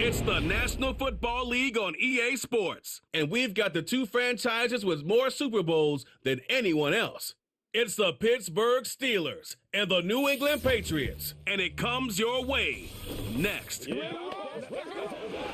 It's the National Football League on EA Sports, and we've got the two franchises with more Super Bowls than anyone else. It's the Pittsburgh Steelers and the New England Patriots, and it comes your way next.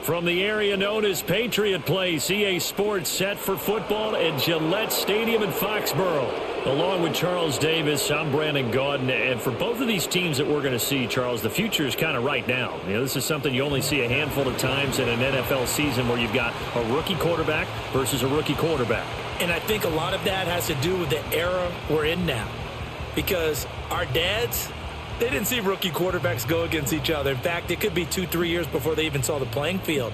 From the area known as Patriot Place, EA Sports set for football at Gillette Stadium in Foxborough. Along with Charles Davis, I'm Brandon Gaudin, and for both of these teams that we're going to see, Charles, the future is kind of right now. You know, this is something you only see a handful of times in an NFL season where you've got a rookie quarterback versus a rookie quarterback. And I think a lot of that has to do with the era we're in now. Because our dads, they didn't see rookie quarterbacks go against each other. In fact, it could be 2-3 years before they even saw the playing field.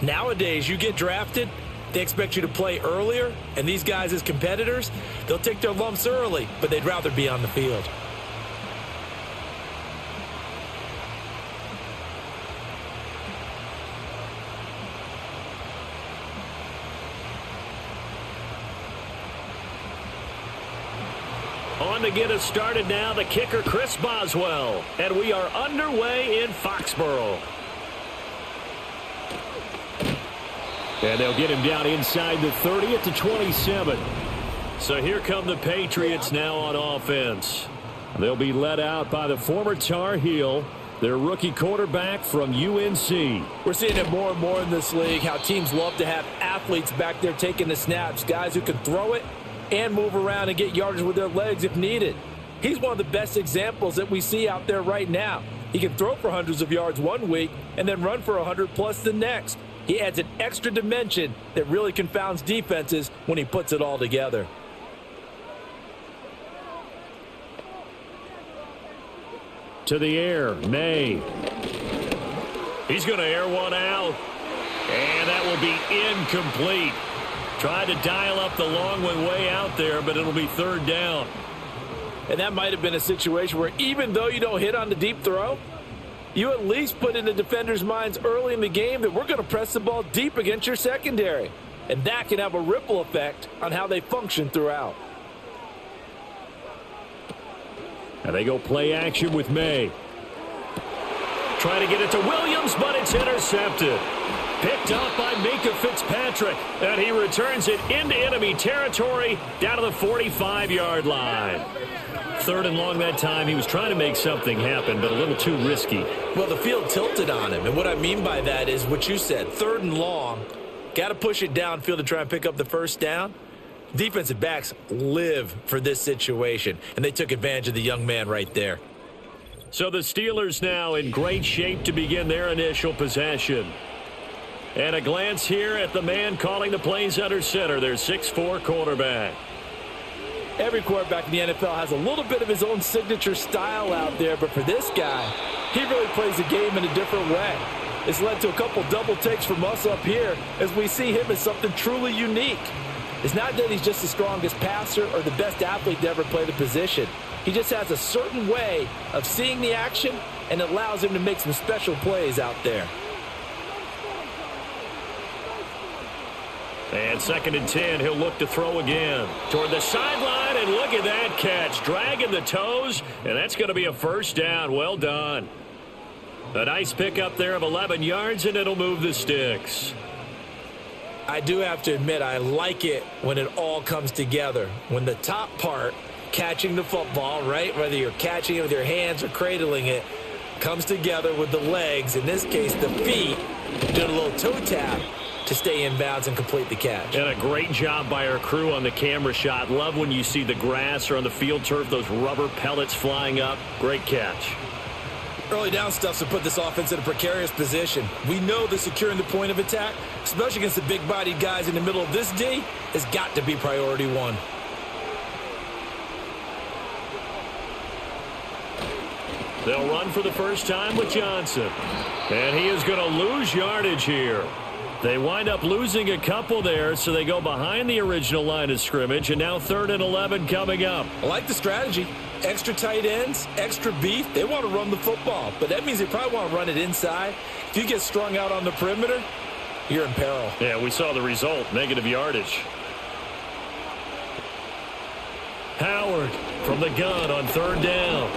Nowadays, you get drafted, they expect you to play earlier, and these guys as competitors, they'll take their lumps early, but they'd rather be on the field. On to get us started now, the kicker, Chris Boswell. And we are underway in Foxborough. And they'll get him down inside the 30 at the 27. So here come the Patriots now on offense. They'll be led out by the former Tar Heel, their rookie quarterback from UNC. We're seeing it more and more in this league, how teams love to have athletes back there taking the snaps, guys who can throw it and move around and get yardage with their legs if needed. He's one of the best examples that we see out there right now. He can throw for hundreds of yards one week and then run for 100+ the next. He adds an extra dimension that really confounds defenses when he puts it all together. To the air, May. He's going to air one out. And that will be incomplete. Tried to dial up the long one way out there, but it'll be third down. And that might have been a situation where even though you don't hit on the deep throw, you at least put in the defenders' minds early in the game that we're going to press the ball deep against your secondary. And that can have a ripple effect on how they function throughout. And they go play action with May. Trying to get it to Williams, but it's intercepted. Picked up by Minka Fitzpatrick, and he returns it into enemy territory down to the 45-yard line. Third and long that time. He was trying to make something happen, but a little too risky. Well, the field tilted on him, and what I mean by that is what you said. Third and long, got to push it downfield to try and pick up the first down. Defensive backs live for this situation, and they took advantage of the young man right there. So the Steelers now in great shape to begin their initial possession. And a glance here at the man calling the plays under center, their 6'4" quarterback. Every quarterback in the NFL has a little bit of his own signature style out there, but for this guy, he really plays the game in a different way. It's led to a couple double takes from us up here as we see him as something truly unique. It's not that he's just the strongest passer or the best athlete to ever play the position. He just has a certain way of seeing the action, and it allows him to make some special plays out there. And 2nd and 10, he'll look to throw again. Toward the sideline, and look at that catch. Dragging the toes, and that's going to be a first down. Well done. A nice pickup there of 11 yards, and it'll move the sticks. I do have to admit, I like it when it all comes together. When the top part, catching the football, right, whether you're catching it with your hands or cradling it, comes together with the legs, in this case the feet, doing a little toe tap to stay in bounds and complete the catch. And a great job by our crew on the camera shot. Love when you see the grass or on the field turf, those rubber pellets flying up. Great catch. Early down stuff to put this offense in a precarious position. We know that securing the point of attack, especially against the big-bodied guys in the middle of this D, has got to be priority one. They'll run for the first time with Johnson. And he is going to lose yardage here. They wind up losing a couple there, so they go behind the original line of scrimmage, and now 3rd and 11 coming up. I like the strategy. Extra tight ends, extra beef. They want to run the football, but that means they probably want to run it inside. If you get strung out on the perimeter, you're in peril. Yeah, we saw the result, negative yardage. Howard from the gun on 3rd down.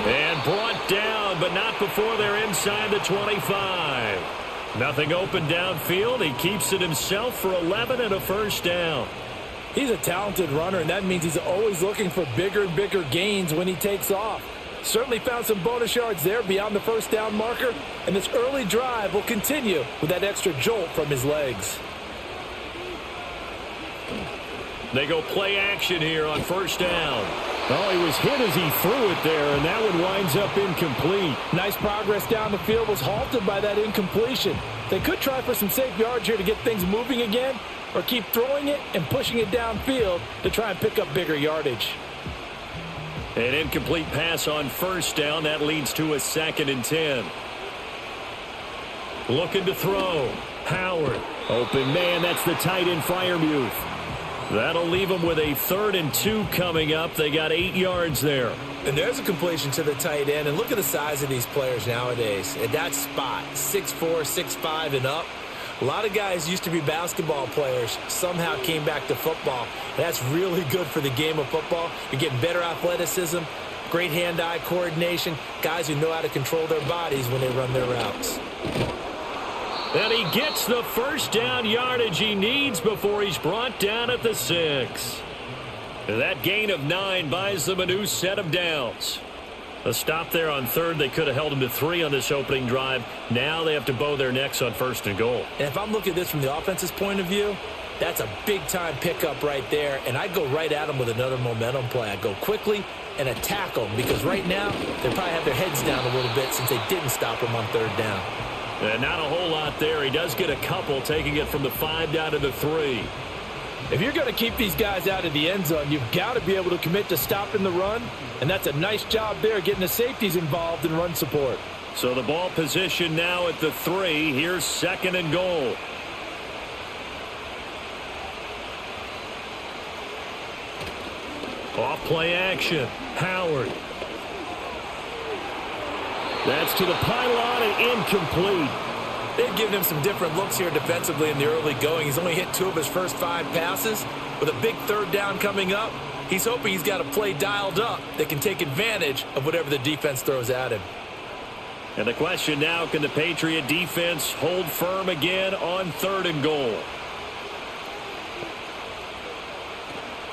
And brought down down, but not before they're inside the 25. Nothing open downfield. He keeps it himself for 11 and a first down. He's a talented runner, and that means he's always looking for bigger and bigger gains when he takes off. Certainly found some bonus yards there beyond the first down marker, and this early drive will continue with that extra jolt from his legs. They go play action here on first down. Oh, he was hit as he threw it there, and that one winds up incomplete. Nice progress down the field was halted by that incompletion. They could try for some safe yards here to get things moving again, or keep throwing it and pushing it downfield to try and pick up bigger yardage. An incomplete pass on first down. That leads to a 2nd and 10. Looking to throw. Howard. Open man. That's the tight end Freiermuth. That'll leave them with a 3rd and 2 coming up. They got 8 yards there. And there's a completion to the tight end. And look at the size of these players nowadays. At that spot, 6'4", 6'5", and up. A lot of guys used to be basketball players, somehow came back to football. And that's really good for the game of football. You're getting better athleticism, great hand-eye coordination, guys who know how to control their bodies when they run their routes. And he gets the first down yardage he needs before he's brought down at the 6. That gain of 9 buys them a new set of downs. A stop there on 3rd. They could have held him to 3 on this opening drive. Now they have to bow their necks on 1st and goal. And if I'm looking at this from the offense's point of view, that's a big-time pickup right there. And I'd go right at them with another momentum play. I'd go quickly and attack them because right now they probably have their heads down a little bit since they didn't stop him on 3rd down. And not a whole lot there. He does get a couple, taking it from the 5 down to the 3. If you're going to keep these guys out of the end zone, you've got to be able to commit to stopping the run, and that's a nice job there getting the safeties involved in run support. So the ball position now at the 3. Here's 2nd and goal. Off play action. Howard. That's to the pylon and incomplete. They've given him some different looks here defensively in the early going. He's only hit 2 of his first 5 passes. With a big 3rd down coming up, he's hoping he's got a play dialed up that can take advantage of whatever the defense throws at him. And the question now, can the Patriot defense hold firm again on 3rd and goal?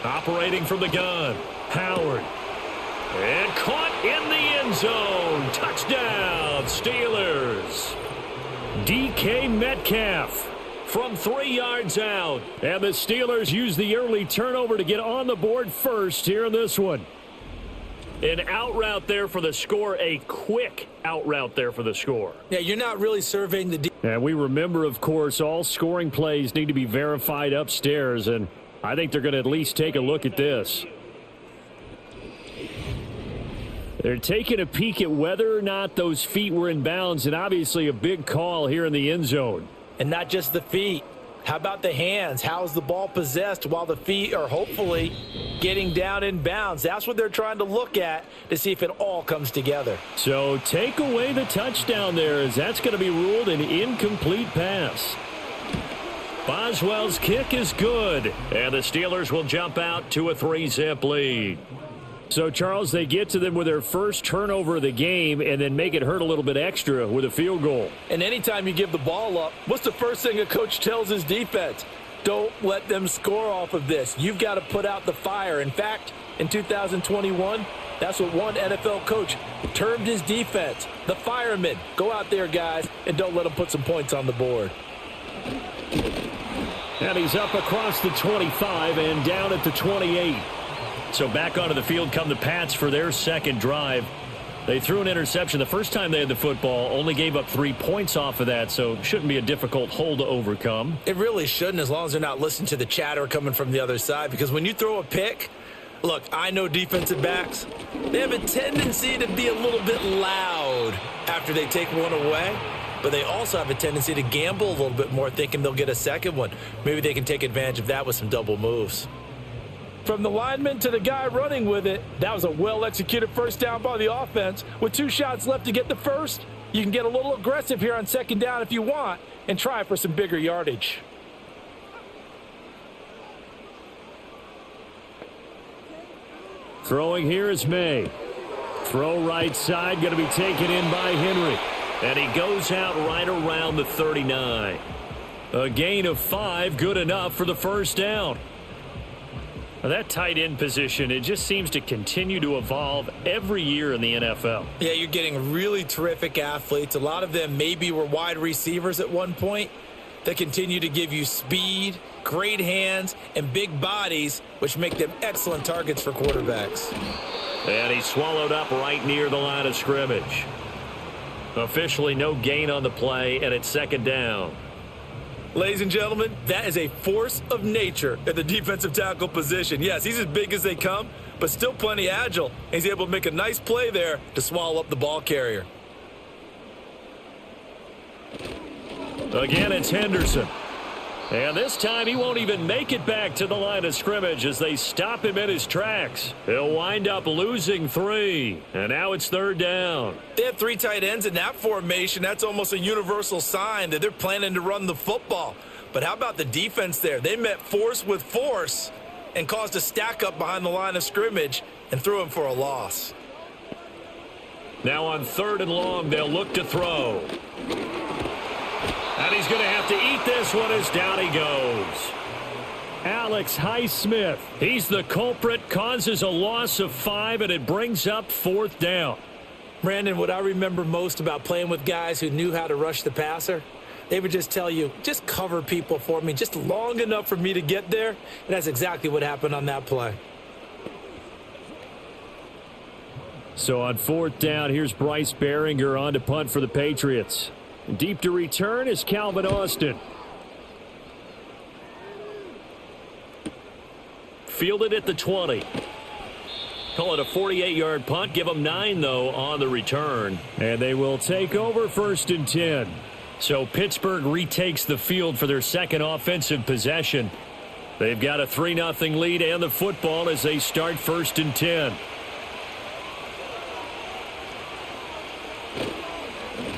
Operating from the gun, Howard. And caught in the end zone. Touchdown, Steelers. DK Metcalf from 3 yards out. And the Steelers use the early turnover to get on the board first here in this one. An out route there for the score, a quick out route there for the score. Yeah, you're not really surveying the And we remember, of course, all scoring plays need to be verified upstairs, and I think they're going to at least take a look at this. They're taking a peek at whether or not those feet were in bounds, and obviously a big call here in the end zone. And not just the feet. How about the hands? How is the ball possessed while the feet are hopefully getting down in bounds? That's what they're trying to look at to see if it all comes together. So take away the touchdown there, as that's going to be ruled an incomplete pass. Boswell's kick is good, and the Steelers will jump out to a 3-zip lead. So, Charles, they get to them with their first turnover of the game and then make it hurt a little bit extra with a field goal. And anytime you give the ball up, what's the first thing a coach tells his defense? Don't let them score off of this. You've got to put out the fire. In fact, in 2021, that's what one NFL coach termed his defense, the firemen. Go out there, guys, and don't let them put some points on the board. And he's up across the 25 and down at the 28. So back onto the field come the Pats for their second drive. They threw an interception the first time they had the football, only gave up 3 points off of that, so shouldn't be a difficult hole to overcome. It really shouldn't, as long as they're not listening to the chatter coming from the other side, because when you throw a pick, look, I know defensive backs, they have a tendency to be a little bit loud after they take one away, but they also have a tendency to gamble a little bit more, thinking they'll get a second one. Maybe they can take advantage of that with some double moves. From the lineman to the guy running with it, that was a well-executed first down by the offense. With 2 shots left to get the first, you can get a little aggressive here on second down if you want and try for some bigger yardage. Throwing here is May. Throw right side, going to be taken in by Henry. And he goes out right around the 39. A gain of 5, good enough for the first down. Now that tight end position, it just seems to continue to evolve every year in the NFL. Yeah, you're getting really terrific athletes. A lot of them maybe were wide receivers at one point that continue to give you speed, great hands, and big bodies, which make them excellent targets for quarterbacks. And he swallowed up right near the line of scrimmage. Officially no gain on the play, and it's second down. Ladies and gentlemen, that is a force of nature at the defensive tackle position. Yes, he's as big as they come, but still plenty agile. He's able to make a nice play there to swallow up the ball carrier. Again, it's Henderson. And this time he won't even make it back to the line of scrimmage as they stop him in his tracks. He'll wind up losing 3. And now it's third down. They have 3 tight ends in that formation. That's almost a universal sign that they're planning to run the football. But how about the defense there? They met force with force and caused a stack up behind the line of scrimmage and threw him for a loss. Now on third and long, they'll look to throw. And he's going to have to eat this one as down he goes. Alex Highsmith, he's the culprit, causes a loss of 5, and it brings up fourth down. Brandon, what I remember most about playing with guys who knew how to rush the passer, they would just tell you, just cover people for me, just long enough for me to get there. And that's exactly what happened on that play. So on fourth down, here's Bryce Behringer on to punt for the Patriots. Deep to return is Calvin Austin. Fielded at the 20. Call it a 48-yard punt. Give them 9, though, on the return. And they will take over first and 10. So Pittsburgh retakes the field for their second offensive possession. They've got a 3-0 lead and the football as they start first and 10.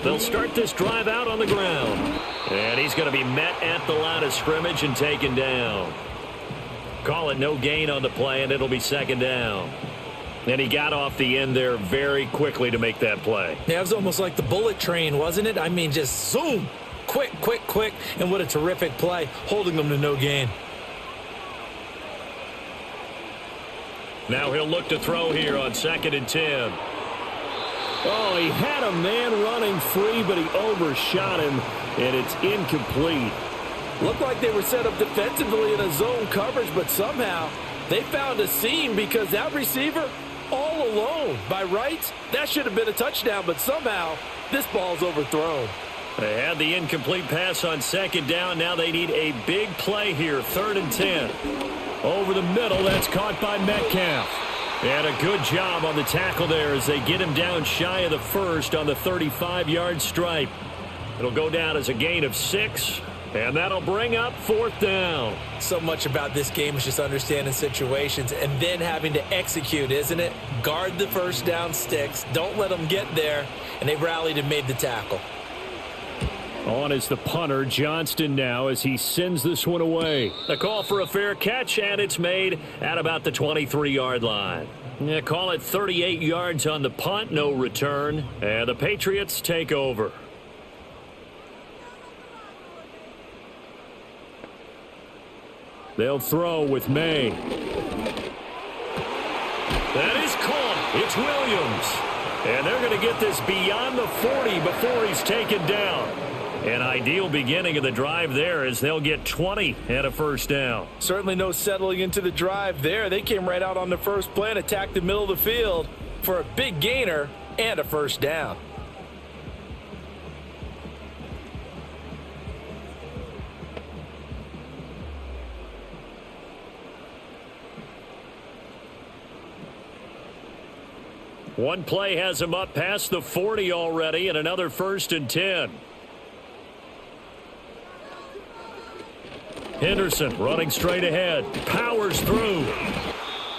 They'll start this drive out on the ground. And he's going to be met at the line of scrimmage and taken down. Call it no gain on the play, and it'll be second down. And he got off the end there very quickly to make that play. Yeah, it was almost like the bullet train, wasn't it? I mean, just zoom. Quick, quick, quick. And what a terrific play, holding them to no gain. Now he'll look to throw here on second and 10. Oh, he had a man running free, but he overshot him, and it's incomplete. Looked like they were set up defensively in a zone coverage, but somehow they found a seam because that receiver all alone. By rights, that should have been a touchdown, but somehow this ball's overthrown. They had the incomplete pass on second down. Now they need a big play here, third and 10. Over the middle, that's caught by Metcalf. And a good job on the tackle there as they get him down shy of the first on the 35-yard stripe. It'll go down as a gain of 6, and that'll bring up fourth down. So much about this game is just understanding situations and then having to execute, isn't it? Guard the first down sticks. Don't let them get there, and they rallied and made the tackle. On is the punter, Johnston, now as he sends this one away. The call for a fair catch, and it's made at about the 23-yard line. Yeah, call it 38 yards on the punt, no return, and the Patriots take over. They'll throw with May. That is caught. It's Williams. And they're going to get this beyond the 40 before he's taken down. An ideal beginning of the drive there as they'll get 20 and a first down. Certainly no settling into the drive there. They came right out on the first play and attacked the middle of the field for a big gainer and a first down. One play has him up past the 40 already, and another first and 10. Henderson running straight ahead, powers through.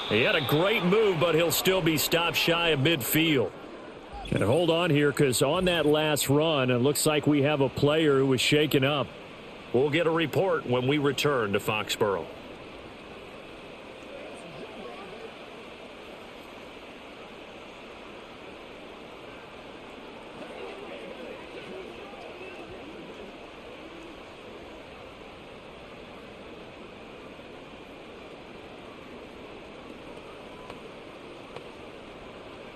He had a great move, but he'll still be stopped shy of midfield. And hold on here, because on that last run, it looks like we have a player who was shaken up. We'll get a report when we return to Foxborough.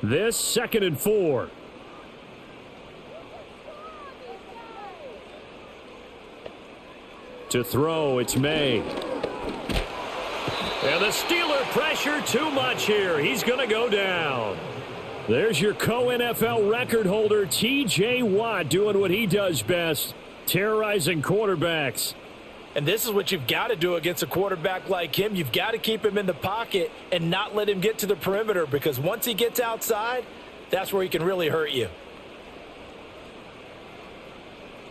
This 2nd and 4. To throw, it's May. And the Steeler pressure too much here. He's going to go down. There's your co-NFL record holder, T.J. Watt, doing what he does best, terrorizing quarterbacks. And this is what you've got to do against a quarterback like him. You've got to keep him in the pocket and not let him get to the perimeter, because once he gets outside, that's where he can really hurt you.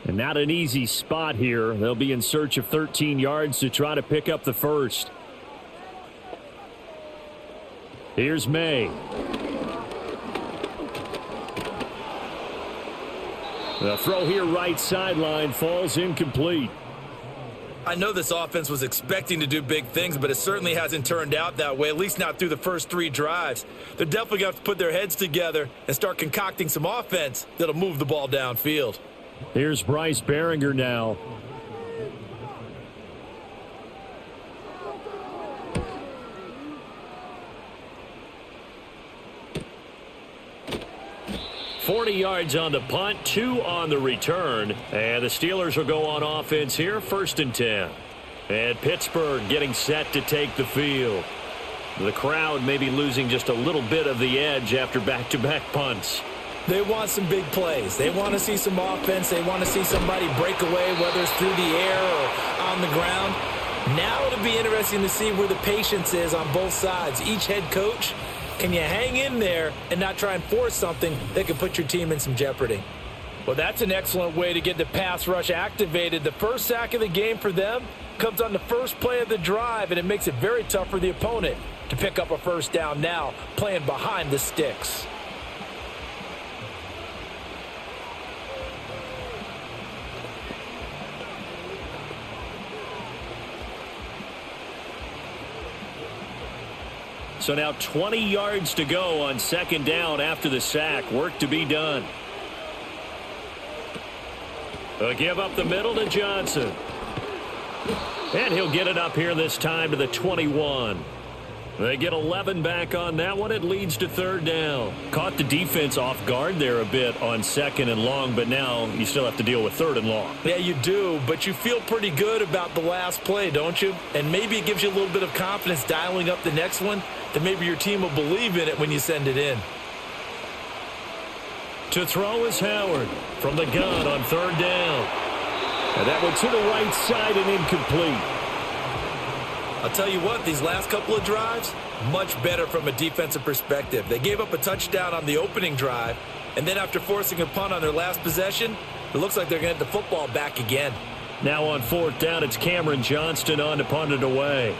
And not an easy spot here. They'll be in search of 13 yards to try to pick up the first. Here's May. The throw here right sideline falls incomplete. I know this offense was expecting to do big things, but it certainly hasn't turned out that way, at least not through the first 3 drives. They're definitely going to have to put their heads together and start concocting some offense that'll move the ball downfield. Here's Bryce Behringer now. $40 yards on the punt, 2 on the return. And the Steelers will go on offense here, 1st and 10. And Pittsburgh getting set to take the field. The crowd may be losing just a little bit of the edge after back-to-back punts. They want some big plays. They want to see some offense. They want to see somebody break away, whether it's through the air or on the ground. Now it'll be interesting to see where the patience is on both sides. Each head coach, can you hang in there and not try and force something that could put your team in some jeopardy? Well, that's an excellent way to get the pass rush activated. The first sack of the game for them comes on the first play of the drive, and it makes it very tough for the opponent to pick up a first down now, playing behind the sticks. So now 20 yards to go on 2nd down after the sack. Work to be done. A give up the middle to Johnson. And he'll get it up here this time to the 21. They get 11 back on that one. It leads to 3rd down. Caught the defense off guard there a bit on 2nd and long, but now you still have to deal with 3rd and long. Yeah, you do, but you feel pretty good about the last play, don't you? And maybe it gives you a little bit of confidence dialing up the next one, that maybe your team will believe in it when you send it in. To throw is Howard from the gun on 3rd down. And that one to the right side and incomplete. I'll tell you what, these last couple of drives, much better from a defensive perspective. They gave up a touchdown on the opening drive, and then after forcing a punt on their last possession, it looks like they're going to get the football back again. Now on 4th down, it's Cameron Johnston on to punt it away.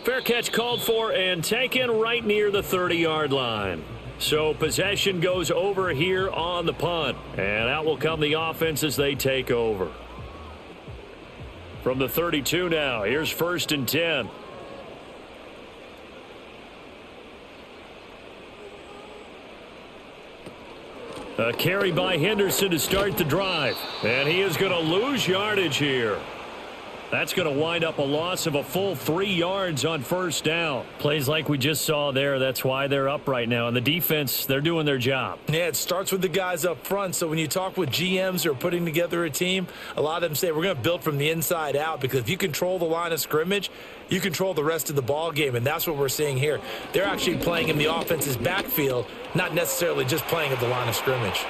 Fair catch called for and taken right near the 30-yard line. So possession goes over here on the punt. And out will come the offense as they take over. From the 32 now, here's 1st and 10. A carry by Henderson to start the drive. And he is going to lose yardage here. That's going to wind up a loss of a full 3 yards on 1st down. Plays like we just saw there. That's why they're up right now. And the defense, they're doing their job. Yeah, it starts with the guys up front. So when you talk with GMs who are putting together a team, a lot of them say we're going to build from the inside out, because if you control the line of scrimmage, you control the rest of the ball game. And that's what we're seeing here. They're actually playing in the offense's backfield, not necessarily just playing at the line of scrimmage.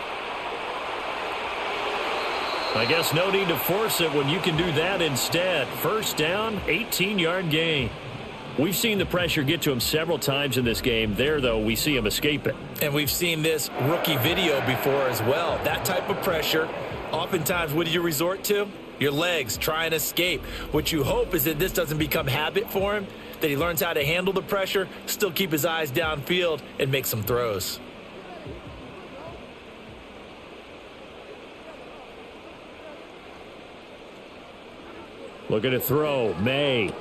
I guess no need to force it when you can do that instead. 1st down, 18-yard gain. We've seen the pressure get to him several times in this game. There, though, we see him escape it. And we've seen this rookie video before as well. That type of pressure, oftentimes, what do you resort to? Your legs, try and escape. What you hope is that this doesn't become habit for him, that he learns how to handle the pressure, still keep his eyes downfield, and make some throws. Looking to throw. May.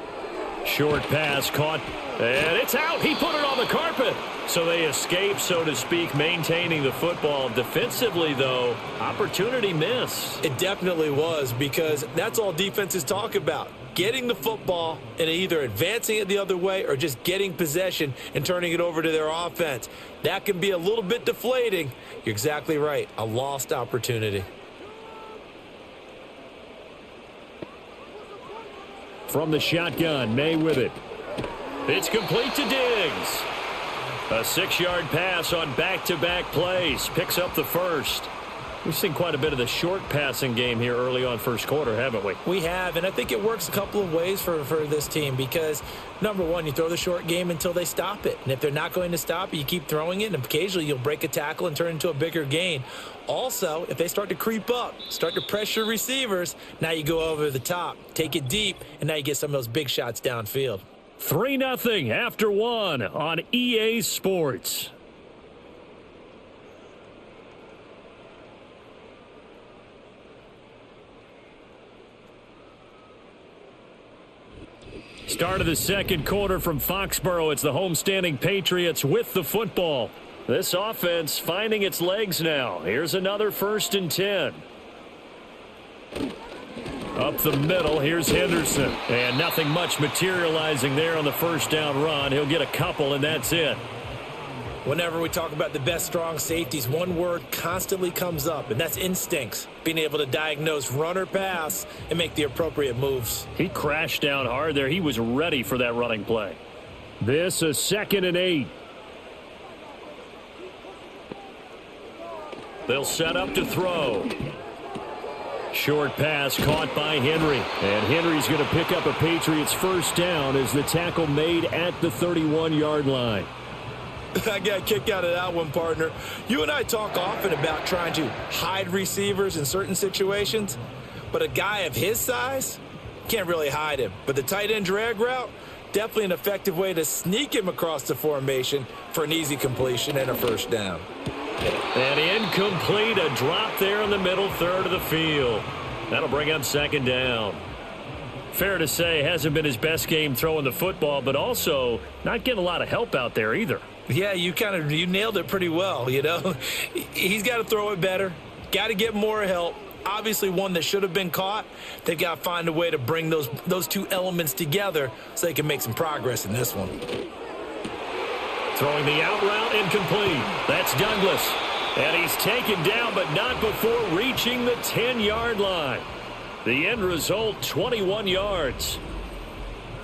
Short pass caught. And it's out. He put it on the carpet. So they escape, so to speak, maintaining the football. Defensively, though, opportunity missed. It definitely was, because that's all defenses talk about. getting the football and either advancing it the other way or just getting possession and turning it over to their offense. That can be a little bit deflating. You're exactly right. A lost opportunity. From the shotgun, May with it. It's complete to Diggs. A 6-yard pass on back-to-back plays. Picks up the first. We've seen quite a bit of the short passing game here early on first quarter, haven't we? We have, and I think it works a couple of ways for this team because, number one, you throw the short game until they stop it. And if they're not going to stop it, you keep throwing it, and occasionally you'll break a tackle and turn it into a bigger gain. Also, if they start to creep up, start to pressure receivers, now you go over the top, take it deep, and now you get some of those big shots downfield. 3-0 after 1 on EA Sports. Start of the second quarter from Foxborough. It's the homestanding Patriots with the football. This offense finding its legs now. Here's another 1st and 10. Up the middle, here's Henderson. And nothing much materializing there on the first down run. He'll get a couple, and that's it. Whenever we talk about the best strong safeties, one word constantly comes up, and that's instincts. Being able to diagnose run or pass and make the appropriate moves. He crashed down hard there. He was ready for that running play. This a 2nd and 8. They'll set up to throw. Short pass caught by Henry. And Henry's going to pick up a Patriots first down as the tackle made at the 31-yard line. I got a kick out of that one, partner. You and I talk often about trying to hide receivers in certain situations, but a guy of his size can't really hide him. But the tight end drag route, definitely an effective way to sneak him across the formation for an easy completion and a first down. And incomplete, a drop there in the middle third of the field. That'll bring up 2nd down. Fair to say, hasn't been his best game throwing the football, but also not getting a lot of help out there either. Yeah, you nailed it pretty well, you know. He's got to throw it better, got to get more help. Obviously one that should have been caught. They've got to find a way to bring those two elements together so they can make some progress in this one. Throwing the out route, incomplete. That's Douglas. And he's taken down, but not before reaching the 10-yard line. The end result, 21 yards.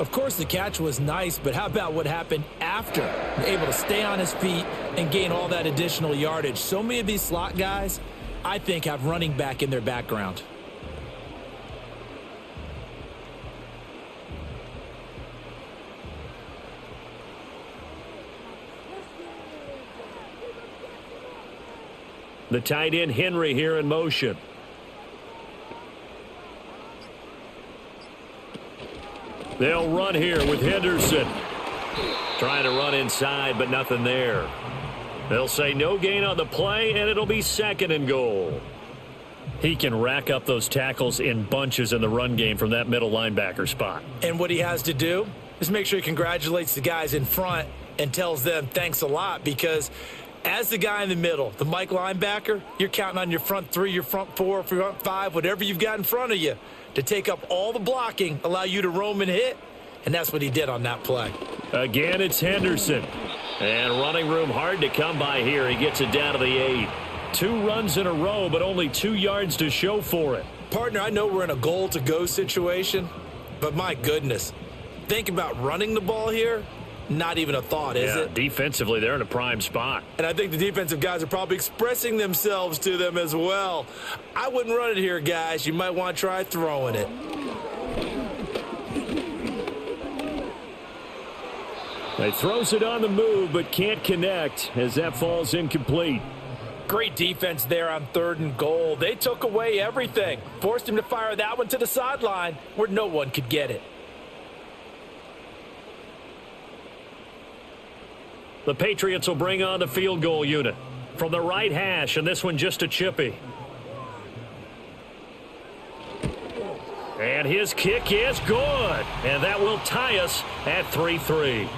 Of course, the catch was nice, but how about what happened after? Able to stay on his feet and gain all that additional yardage. So many of these slot guys, I think, have running back in their background. The tight end Henry here in motion. They'll run here with Henderson. Trying to run inside, but nothing there. They'll say no gain on the play, and it'll be 2nd and goal. He can rack up those tackles in bunches in the run game from that middle linebacker spot. And what he has to do is make sure he congratulates the guys in front and tells them thanks a lot, because as the guy in the middle, the Mike linebacker, you're counting on your front 3, your front 4, front 5, whatever you've got in front of you to take up all the blocking, allow you to roam and hit, and that's what he did on that play. Again, it's Henderson. And running room hard to come by here. He gets it down to the 8. 2 runs in a row, but only 2 yards to show for it. Partner, I know we're in a goal-to-go situation, but my goodness, think about running the ball here. Not even a thought, is it? Defensively, they're in a prime spot. And I think the defensive guys are probably expressing themselves to them as well. I wouldn't run it here, guys. You might want to try throwing it. He throws it on the move, but can't connect as that falls incomplete. Great defense there on 3rd and goal. They took away everything. Forced him to fire that one to the sideline where no one could get it. The Patriots will bring on the field goal unit from the right hash, and this one just a chippy. And his kick is good, and that will tie us at 3-3.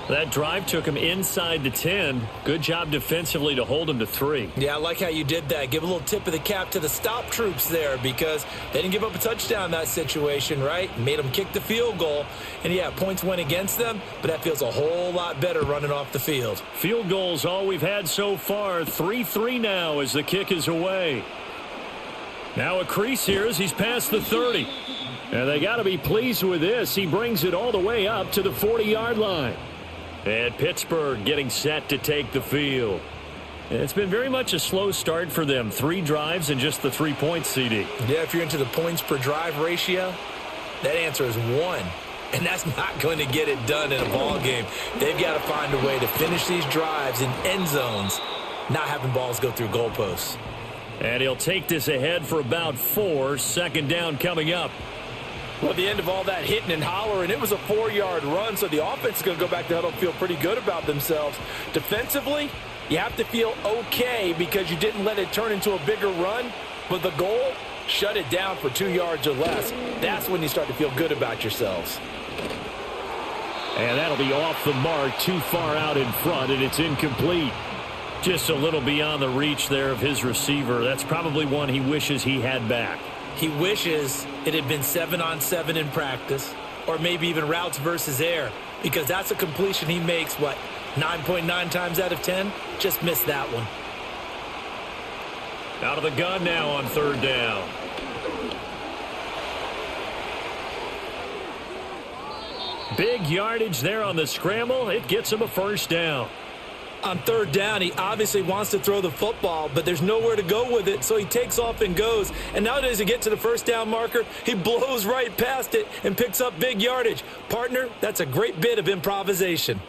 That drive took him inside the 10. Good job defensively to hold him to 3. Yeah, I like how you did that. Give a little tip of the cap to the stop troops there because they didn't give up a touchdown in that situation, right? Made them kick the field goal. And, yeah, points went against them, but that feels a whole lot better running off the field. Field goals all we've had so far. 3-3 now as the kick is away. Now a crease here as he's past the 30. And they got to be pleased with this. He brings it all the way up to the 40-yard line. And Pittsburgh getting set to take the field. It's been very much a slow start for them. 3 drives and just the 3 points, CD. Yeah, if you're into the points per drive ratio, that answer is 1. And that's not going to get it done in a ball game. They've got to find a way to finish these drives in end zones, not having balls go through goalposts. And he'll take this ahead for about 4. Second down coming up. Well, the end of all that hitting and hollering, it was a 4-yard run, so the offense is going to go back to huddle and feel pretty good about themselves. Defensively, you have to feel okay because you didn't let it turn into a bigger run, but the goal, shut it down for 2 yards or less. That's when you start to feel good about yourselves. And that'll be off the mark, too far out in front, and it's incomplete. Just a little beyond the reach there of his receiver. That's probably one he wishes he had back. He wishes it had been 7-on-7 in practice, or maybe even routes versus air, because that's a completion he makes, 9.9 times out of 10? Just missed that one. Out of the gun now on 3rd down. Big yardage there on the scramble. It gets him a 1st down. On 3rd down, he obviously wants to throw the football, but there's nowhere to go with it, so he takes off and goes. And nowadays, to get to the 1st down marker, he blows right past it and picks up big yardage. Partner, that's a great bit of improvisation.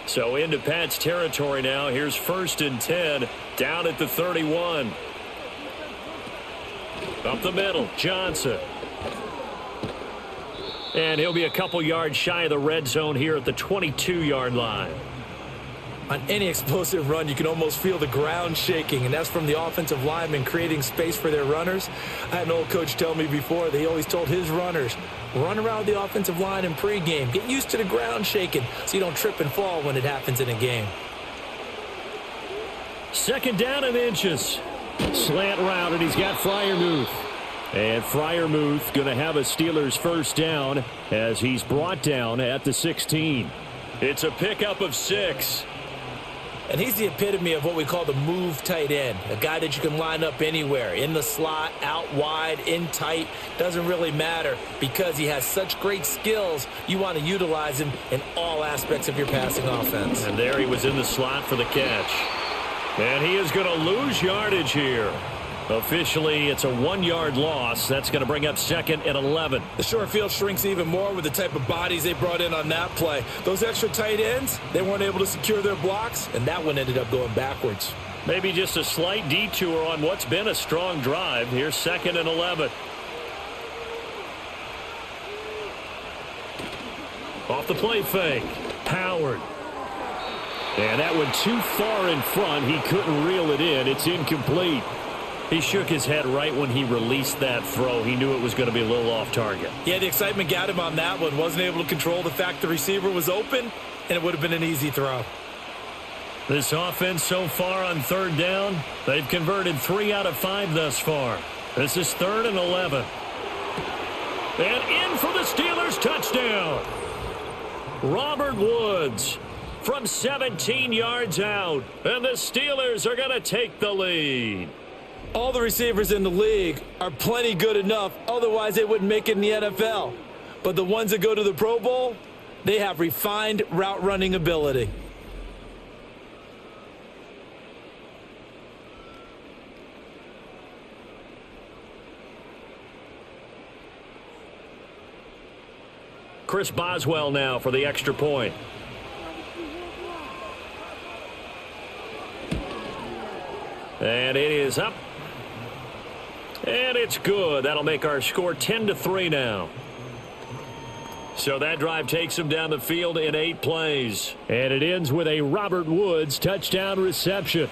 So into Pat's territory now. Here's 1st and 10, down at the 31. Up the middle, Johnson. And he'll be a couple yards shy of the red zone here at the 22-yard line. On any explosive run, you can almost feel the ground shaking, and that's from the offensive linemen creating space for their runners. I had an old coach tell me before, they always told his runners, run around the offensive line in pregame. Get used to the ground shaking so you don't trip and fall when it happens in a game. 2nd down and inches. Slant route, and he's got Freiermuth. And Freiermuth going to have a Steelers 1st down as he's brought down at the 16. It's a pickup of 6. And he's the epitome of what we call the move tight end, a guy that you can line up anywhere, in the slot, out wide, in tight, doesn't really matter because he has such great skills. You want to utilize him in all aspects of your passing offense. And there he was in the slot for the catch. And he is going to lose yardage here. Officially, it's a 1-yard loss. That's going to bring up 2nd and 11. The short field shrinks even more with the type of bodies they brought in on that play. Those extra tight ends, they weren't able to secure their blocks, and that one ended up going backwards. Maybe just a slight detour on what's been a strong drive. Here's 2nd and 11. Off the play fake. Howard. And that one too far in front. He couldn't reel it in. It's incomplete. He shook his head right when he released that throw. He knew it was going to be a little off target. Yeah, the excitement got him on that one. Wasn't able to control the fact the receiver was open, and it would have been an easy throw. This offense so far on 3rd down, they've converted 3 out of 5 thus far. This is 3rd and 11. And in for the Steelers touchdown. Robert Woods from 17 yards out. And the Steelers are going to take the lead. All the receivers in the league are plenty good enough. Otherwise, they wouldn't make it in the NFL. But the ones that go to the Pro Bowl, they have refined route running ability. Chris Boswell now for the extra point. And it is up. And it's good. That'll make our score 10-3 now. So that drive takes him down the field in 8 plays. And it ends with a Robert Woods touchdown reception.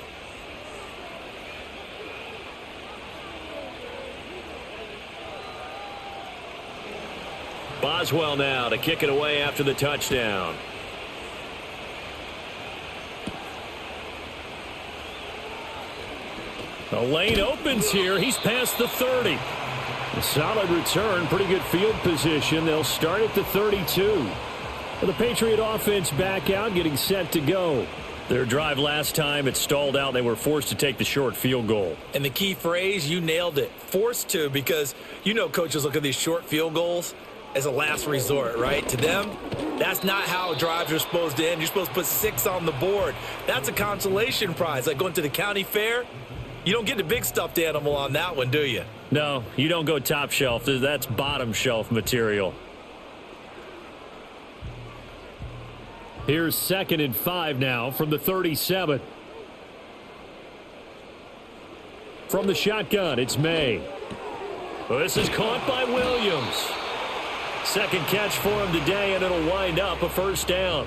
Boswell now to kick it away after the touchdown. The lane opens here. He's past the 30. A solid return, pretty good field position. They'll start at the 32. The Patriot offense back out, getting set to go. Their drive last time, it stalled out. They were forced to take the short field goal. And the key phrase, you nailed it, forced to, because you know coaches look at these short field goals as a last resort, right? To them, that's not how drives are supposed to end. You're supposed to put 6 on the board. That's a consolation prize, like going to the county fair. You don't get the big stuffed animal on that one, do you? No, you don't go top shelf. That's bottom shelf material. Here's 2nd and 5 now from the 37. From the shotgun, it's May. This is caught by Williams. Second catch for him today, and it'll wind up a first down.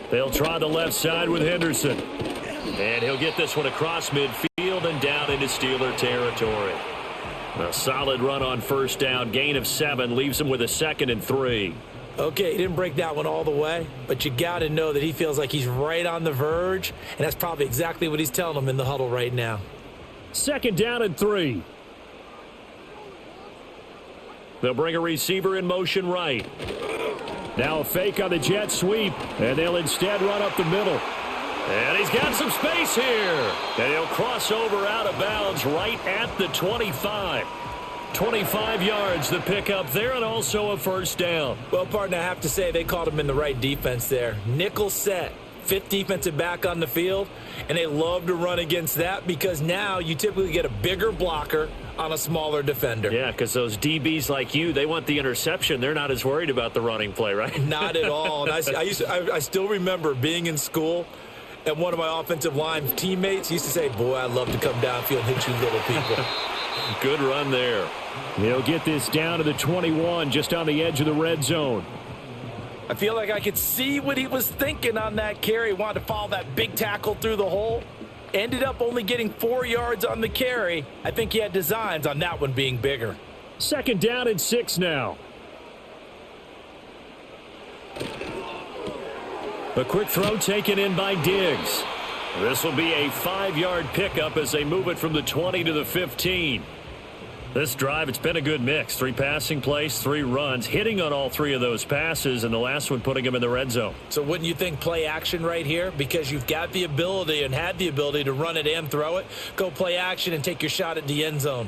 They'll try the left side with Henderson. And he'll get this one across midfield and down into Steeler territory. A solid run on first down. Gain of 7 leaves him with a 2nd and 3. Okay, he didn't break that one all the way, but you got to know that he feels like he's right on the verge, and that's probably exactly what he's telling them in the huddle right now. 2nd down and 3. They'll bring a receiver in motion right. Now a fake on the jet sweep, and they'll instead run up the middle. And he's got some space here. And he'll cross over out of bounds right at the 25. 25 yards the pickup there, and also a first down. Well, partner, I have to say they called him in the right defense there. Nickel set, 5th defensive back on the field, and they love to run against that because now you typically get a bigger blocker on a smaller defender. Yeah, because those DBs like you, they want the interception. They're not as worried about the running play, right? Not at all. And I still remember being in school, and one of my offensive line teammates used to say, boy, I'd love to come downfield and hit you little people. Good run there. He'll get this down to the 21, just on the edge of the red zone. I feel like I could see what he was thinking on that carry. Wanted to follow that big tackle through the hole. Ended up only getting 4 yards on the carry. I think he had designs on that one being bigger. 2nd down and 6 now. A quick throw taken in by Diggs. This will be a 5-yard pickup as they move it from the 20 to the 15. This drive, it's been a good mix. 3 passing plays, 3 runs, hitting on all 3 of those passes, and the last one putting them in the red zone. So wouldn't you think play action right here? Because you've got the ability and had the ability to run it and throw it. Go play action and take your shot at the end zone.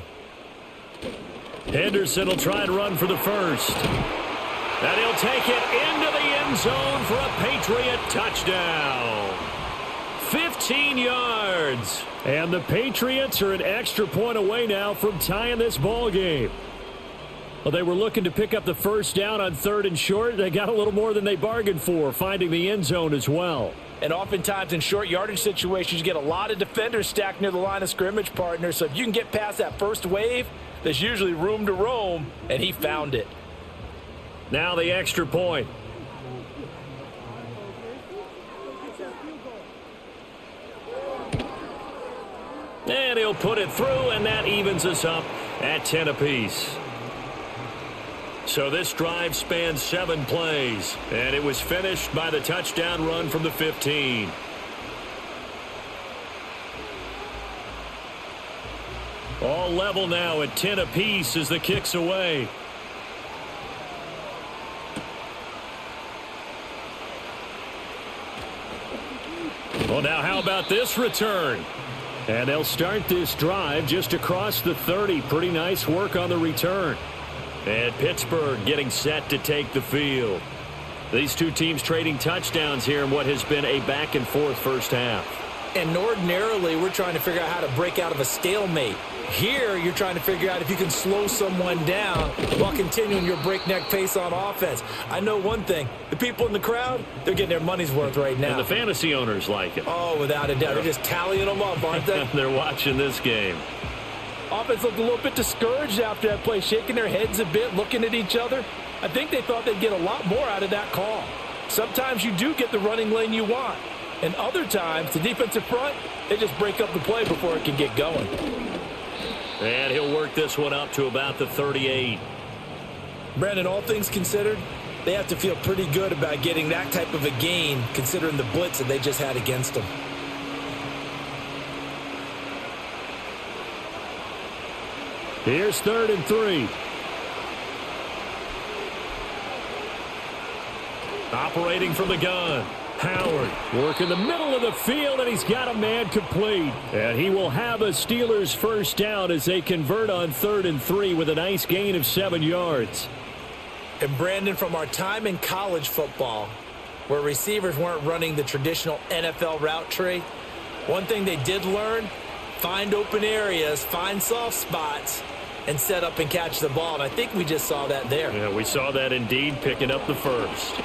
Henderson will try and run for the first. And he'll take it into the end zone for a Patriot touchdown. 15 yards. And the Patriots are an extra point away now from tying this ball game. Well, they were looking to pick up the first down on 3rd and short. They got a little more than they bargained for, finding the end zone as well. And oftentimes in short yardage situations, you get a lot of defenders stacked near the line of scrimmage, partner. So if you can get past that first wave, there's usually room to roam, and he found it. Now the extra point. And he'll put it through, and that evens us up at 10 apiece. So this drive spans 7 plays, and it was finished by the touchdown run from the 15. All level now at 10 apiece as the kick's away. Well, now how about this return? And they'll start this drive just across the 30. Pretty nice work on the return. And Pittsburgh getting set to take the field. These two teams trading touchdowns here in what has been a back-and-forth first half. And ordinarily, we're trying to figure out how to break out of a stalemate. Here, you're trying to figure out if you can slow someone down while continuing your breakneck pace on offense. I know one thing. The people in the crowd, they're getting their money's worth right now. And the fantasy owners like it. Oh, without a doubt. They're just tallying them up, aren't they? They're watching this game. Offense looked a little bit discouraged after that play, shaking their heads a bit, looking at each other. I think they thought they'd get a lot more out of that call. Sometimes you do get the running lane you want, and other times the defensive front, they just break up the play before it can get going. And he'll work this one up to about the 38. Brandon, all things considered, they have to feel pretty good about getting that type of a gain considering the blitz that they just had against them. Here's 3rd and 3. Operating from the gun. Howard working the middle of the field, and he's got a man complete. And he will have a Steelers first down as they convert on 3rd and 3 with a nice gain of 7 yards. And Brandon, from our time in college football, where receivers weren't running the traditional NFL route tree, one thing they did learn, find open areas, find soft spots, and set up and catch the ball. And I think we just saw that there. Yeah, we saw that indeed, picking up the first.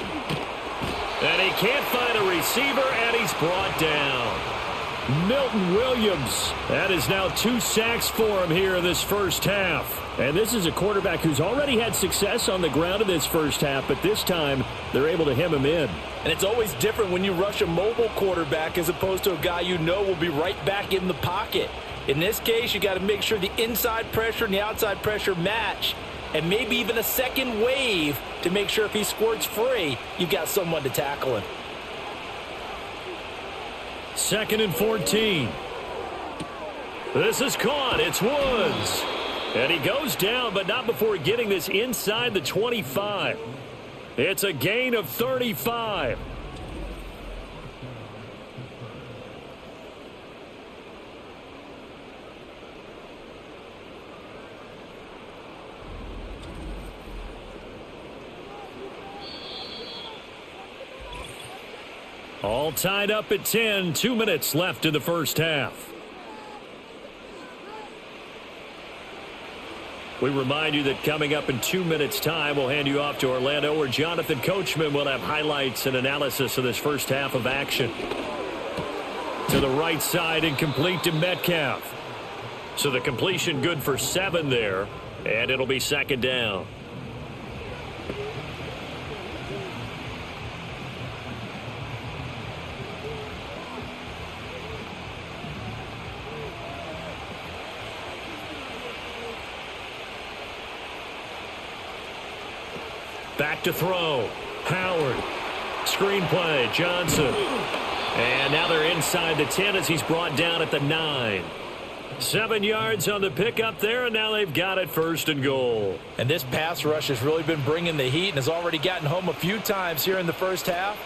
And he can't find a receiver, and he's brought down. Milton Williams. That is now 2 sacks for him here in this first half. And this is a quarterback who's already had success on the ground in this first half, but this time they're able to hem him in. And it's always different when you rush a mobile quarterback as opposed to a guy you know will be right back in the pocket. In this case, you got to make sure the inside pressure and the outside pressure match, and maybe even a second wave to make sure if he squirts free, you've got someone to tackle him. 2nd and 14. This is caught. It's Woods. And he goes down, but not before getting this inside the 25. It's a gain of 35. All tied up at 10. 2 minutes left in the first half. We remind you that coming up in 2 minutes' time, we'll hand you off to Orlando, where Jonathan Coachman will have highlights and analysis of this first half of action. To the right side, incomplete to Metcalf. So the completion good for 7 there, and it'll be 2nd down. Back to throw. Howard. Screenplay. Johnson. And now they're inside the 10 as he's brought down at the 9. 7 yards on the pickup there, and now they've got it 1st and goal. And this pass rush has really been bringing the heat and has already gotten home a few times here in the first half.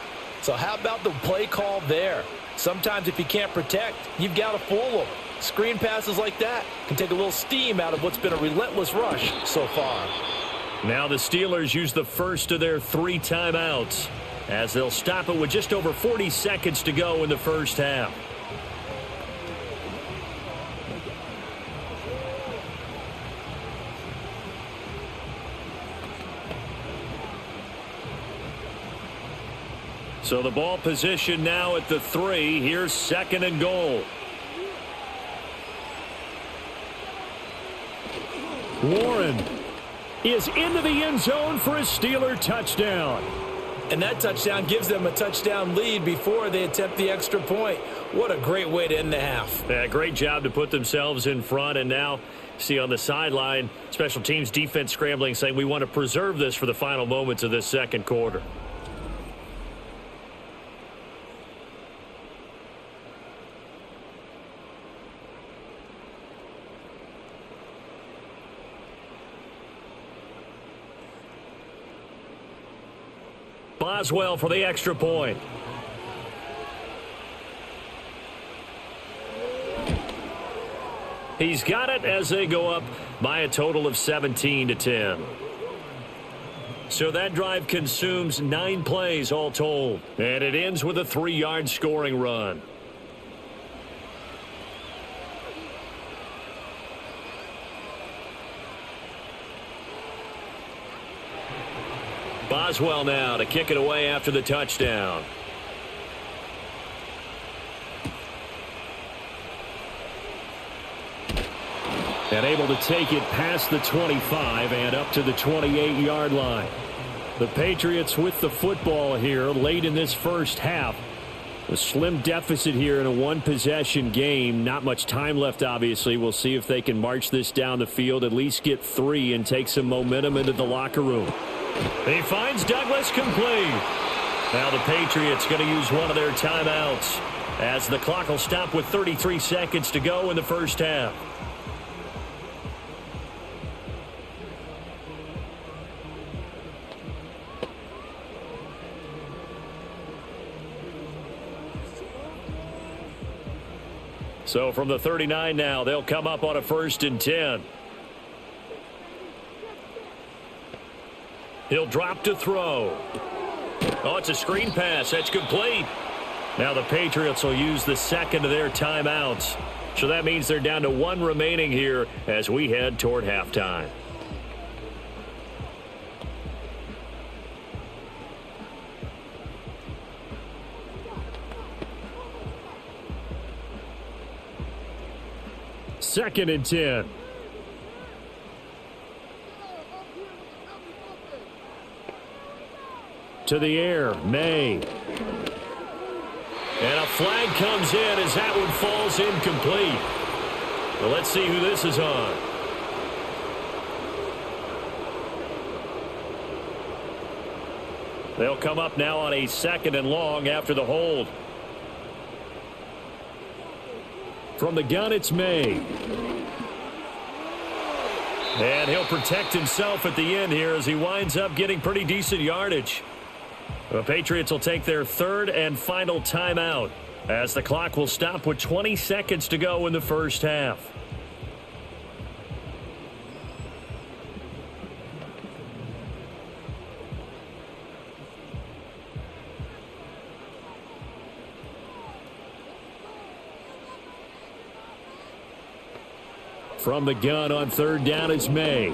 So how about the play call there? Sometimes if you can't protect, you've got to fool them. Screen passes like that can take a little steam out of what's been a relentless rush so far. Now the Steelers use the first of their 3 timeouts as they'll stop it with just over 40 seconds to go in the first half. So the ball position now at the 3. Here's 2nd and goal. Warren is into the end zone for a Steeler touchdown. And that touchdown gives them a touchdown lead before they attempt the extra point. What a great way to end the half. Yeah, great job to put themselves in front, and now see on the sideline, special teams defense scrambling, saying we want to preserve this for the final moments of this second quarter. Boswell for the extra point. He's got it as they go up by a total of 17-10. So that drive consumes 9 plays all told. And it ends with a 3-yard scoring run. Boswell now to kick it away after the touchdown. And able to take it past the 25 and up to the 28-yard line. The Patriots with the football here late in this first half. A slim deficit here in a one-possession game. Not much time left, obviously. We'll see if they can march this down the field, at least get 3 and take some momentum into the locker room. He finds Douglas complete. Now the Patriots going to use one of their timeouts as the clock will stop with 33 seconds to go in the first half. So from the 39 now, they'll come up on a 1st and 10. He'll drop to throw. Oh, it's a screen pass. That's complete. Now the Patriots will use the second of their timeouts. So that means they're down to 1 remaining here as we head toward halftime. Second and 10. To the air, May. And a flag comes in as that one falls incomplete. Well, let's see who this is on. They'll come up now on a 2nd and long after the hold. From the gun, it's May. And he'll protect himself at the end here as he winds up getting pretty decent yardage. The Patriots will take their 3rd and final timeout as the clock will stop with 20 seconds to go in the first half. From the gun on 3rd down is May.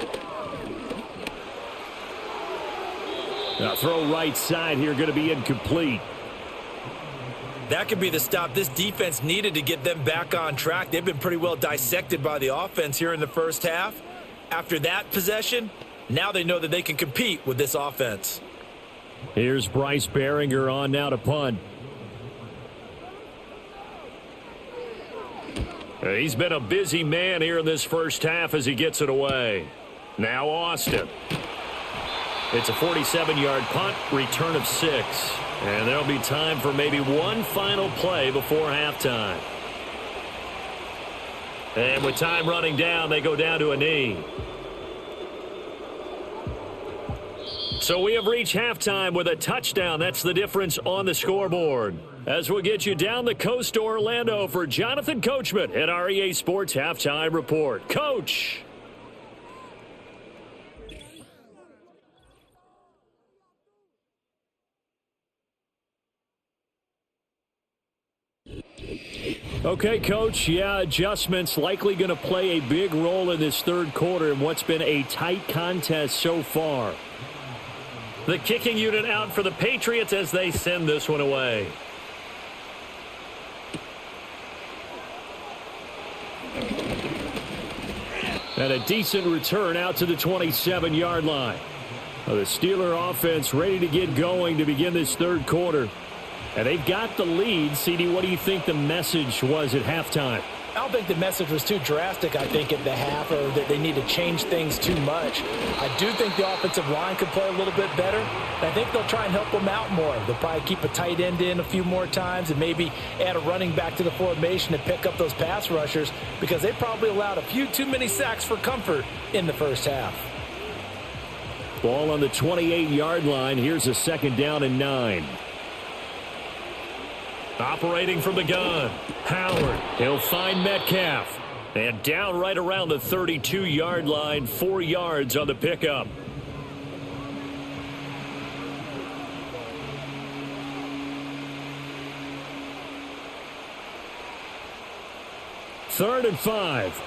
Now throw right side here, going to be incomplete. That could be the stop this defense needed to get them back on track. They've been pretty well dissected by the offense here in the first half. After that possession, now they know that they can compete with this offense. Here's Bryce Behringer on now to punt. He's been a busy man here in this first half as he gets it away. Now Austin. It's a 47-yard punt, return of 6. And there'll be time for maybe one final play before halftime. And with time running down, they go down to a knee. So we have reached halftime with a touchdown. That's the difference on the scoreboard. As we'll get you down the coast to Orlando for Jonathan Coachman at our EA Sports Halftime Report. Coach. Okay, Coach, yeah, adjustments likely going to play a big role in this third quarter in what's been a tight contest so far. The kicking unit out for the Patriots as they send this one away. And a decent return out to the 27-yard line. Well, the Steeler offense ready to get going to begin this third quarter. And they've got the lead. CD, what do you think the message was at halftime? I don't think the message was too drastic, I think, at the half, or that they need to change things too much. I do think the offensive line could play a little bit better. And I think they'll try and help them out more. They'll probably keep a tight end in a few more times and maybe add a running back to the formation to pick up those pass rushers, because they probably allowed a few too many sacks for comfort in the first half. Ball on the 28-yard line. Here's a 2nd down and 9. Operating from the gun, Howard. He'll find Metcalf. And down right around the 32-yard line, 4 yards on the pickup. Third and 5.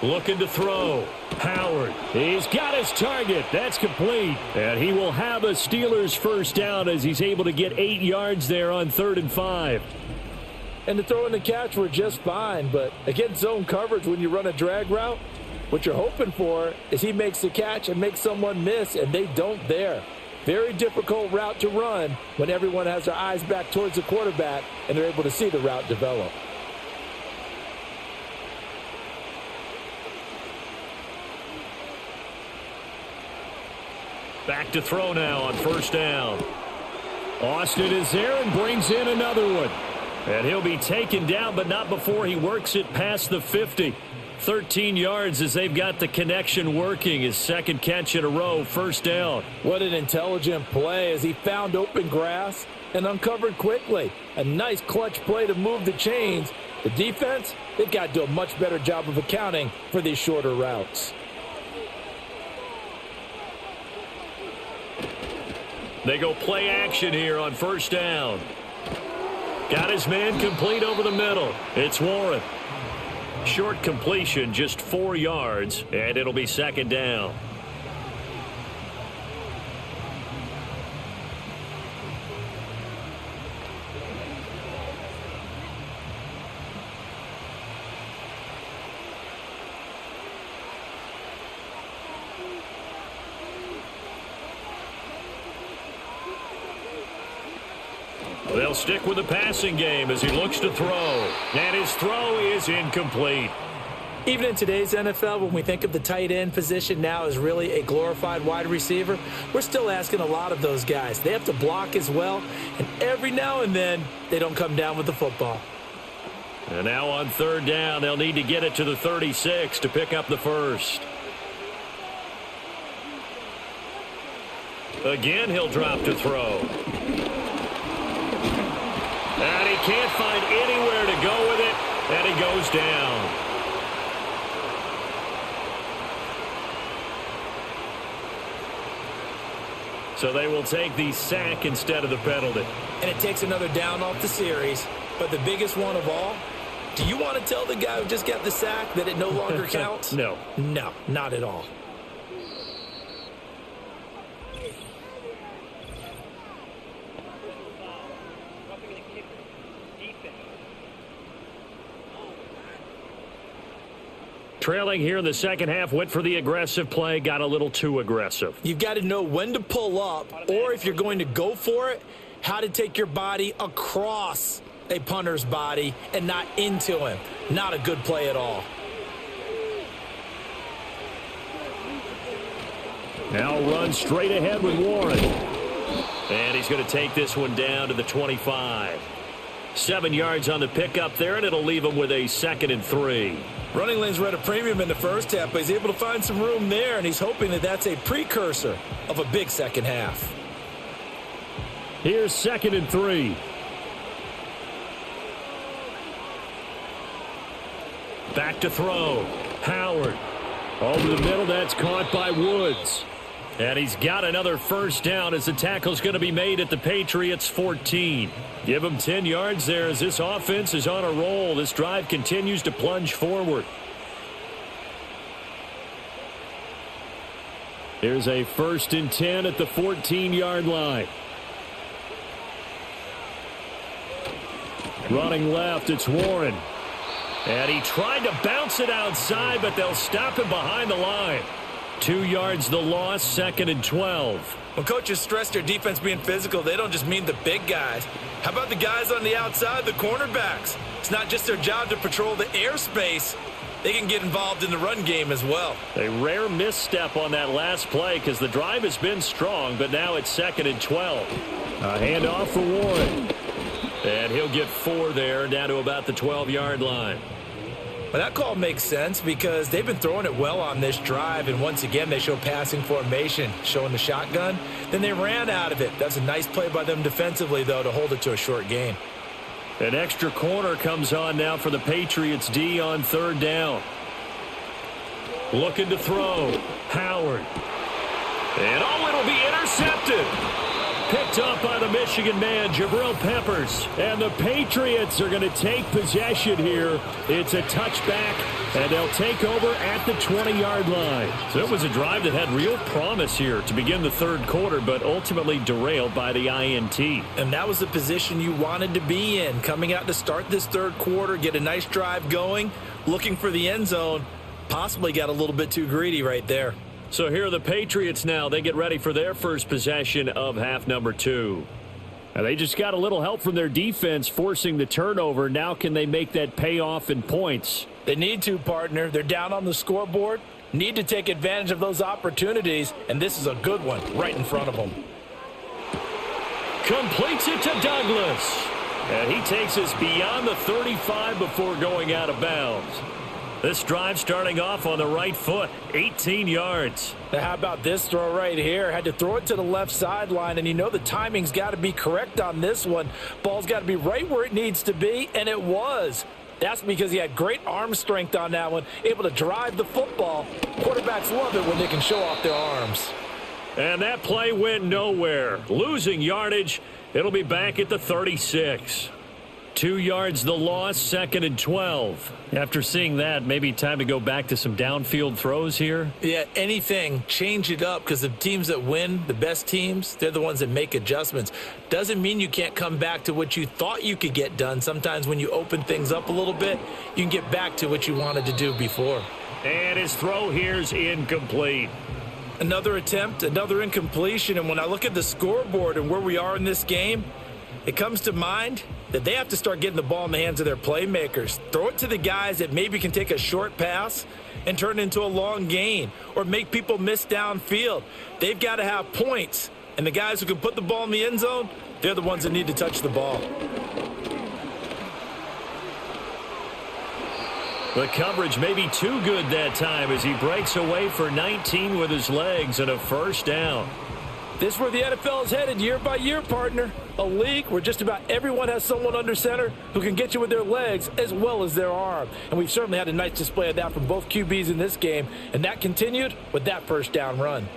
Looking to throw. Howard. He's got his target. That's complete. And he will have a Steelers first down as he's able to get 8 yards there on 3rd and 5. And the throw and the catch were just fine. But against zone coverage, when you run a drag route, what you're hoping for is he makes the catch and makes someone miss, and they don't there. Very difficult route to run when everyone has their eyes back towards the quarterback and they're able to see the route develop. Back to throw now on first down. Austin is there and brings in another one. And he'll be taken down, but not before he works it past the 50. 13 yards as they've got the connection working. His second catch in a row, first down. What an intelligent play as he found open grass and uncovered quickly. A nice clutch play to move the chains. The defense, they've got to do a much better job of accounting for these shorter routes. They go play action here on first down. Got his man complete over the middle. It's Warren. Short completion, just 4 yards, and it'll be second down. They'll stick with the passing game as he looks to throw. And his throw is incomplete. Even in today's NFL, when we think of the tight end position now as really a glorified wide receiver, we're still asking a lot of those guys. They have to block as well, and every now and then, they don't come down with the football. And now on third down, they'll need to get it to the 36 to pick up the first. Again, he'll drop to throw. And he can't find anywhere to go with it, and he goes down. So they will take the sack instead of the penalty. And it takes another down off the series. But the biggest one of all, do you want to tell the guy who just got the sack that it no longer counts? No. No, not at all. Trailing here in the second half, went for the aggressive play, got a little too aggressive. You've got to know when to pull up, or if you're going to go for it, how to take your body across a punter's body and not into him. Not a good play at all. Now run straight ahead with Warren. And he's going to take this one down to the 25. 7 yards on the pickup there, and it'll leave him with a 2nd and 3. Running lanes were at a premium in the first half, but he's able to find some room there, and he's hoping that that's a precursor of a big second half. Here's 2nd and 3. Back to throw. Howard. Over the middle, that's caught by Woods. And he's got another first down as the tackle's going to be made at the Patriots' 14. Give him 10 yards there as this offense is on a roll. This drive continues to plunge forward. Here's a 1st and 10 at the 14-yard line. Running left, it's Warren. And he tried to bounce it outside, but they'll stop him behind the line. 2 yards the loss, 2nd and 12. When coaches stress their defense being physical, they don't just mean the big guys. How about the guys on the outside, the cornerbacks? It's not just their job to patrol the airspace. They can get involved in the run game as well. A rare misstep on that last play because the drive has been strong, but now it's 2nd and 12. A handoff for Warren. And he'll get 4 there, down to about the 12-yard line. Well, that call makes sense because they've been throwing it well on this drive, and once again they show passing formation, showing the shotgun. Then they ran out of it. That's a nice play by them defensively, though, to hold it to a short gain. An extra corner comes on now for the Patriots D on 3rd down. Looking to throw. Howard. And it'll be intercepted. Picked up by the Michigan man, Jabril Peppers. And the Patriots are going to take possession here. It's a touchback And they'll take over at the 20-yard line. So it was a drive that had real promise here to begin the third quarter, but ultimately derailed by the INT. And that was the position you wanted to be in, coming out to start this third quarter, get a nice drive going, looking for the end zone. Possibly got a little bit too greedy right there. So here are the Patriots now. They get ready for their first possession of half number 2. And they just got a little help from their defense forcing the turnover. Now can they make that pay off in points? They need to, partner. They're down on the scoreboard. Need to take advantage of those opportunities, and this is a good one right in front of them. Completes it to Douglas. And he takes us beyond the 35 before going out of bounds. This drive starting off on the right foot, 18 yards. Now how about this throw right here? Had to throw it to the left sideline, and you know the timing's got to be correct on this one. Ball's got to be right where it needs to be, and it was. That's because he had great arm strength on that one, able to drive the football. Quarterbacks love it when they can show off their arms. And that play went nowhere. Losing yardage. It'll be back at the 36. 2 yards the loss, 2nd and 12. After seeing that, maybe time to go back to some downfield throws here. Yeah, anything, change it up, because the teams that win, the best teams, they're the ones that make adjustments. Doesn't mean you can't come back to what you thought you could get done. Sometimes when you open things up a little bit, you can get back to what you wanted to do before. And his throw here's incomplete. Another attempt, another incompletion, and when I look at the scoreboard and where we are in this game, it comes to mind that they have to start getting the ball in the hands of their playmakers. Throw it to the guys that maybe can take a short pass and turn it into a long gain or make people miss downfield. They've got to have points, and the guys who can put the ball in the end zone, they're the ones that need to touch the ball. The coverage may be too good that time as he breaks away for 19 with his legs and a first down. This is where the NFL is headed year by year, partner. A league where just about everyone has someone under center who can get you with their legs as well as their arm. And we've certainly had a nice display of that from both QBs in this game. And that continued with that first down run.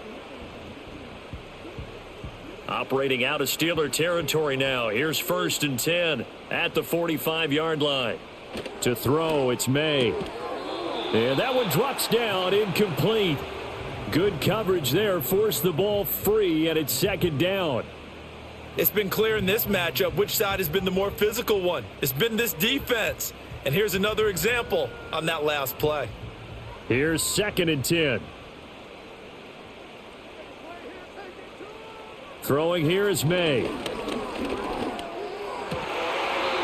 Operating out of Steeler territory now. Here's 1st and 10 at the 45-yard line. To throw, it's May. And that one drops down, incomplete. Good coverage there, forced the ball free, and it's 2nd down. It's been clear in this matchup which side has been the more physical one. It's been this defense. And here's another example on that last play. Here's 2nd and 10. Throwing here is May.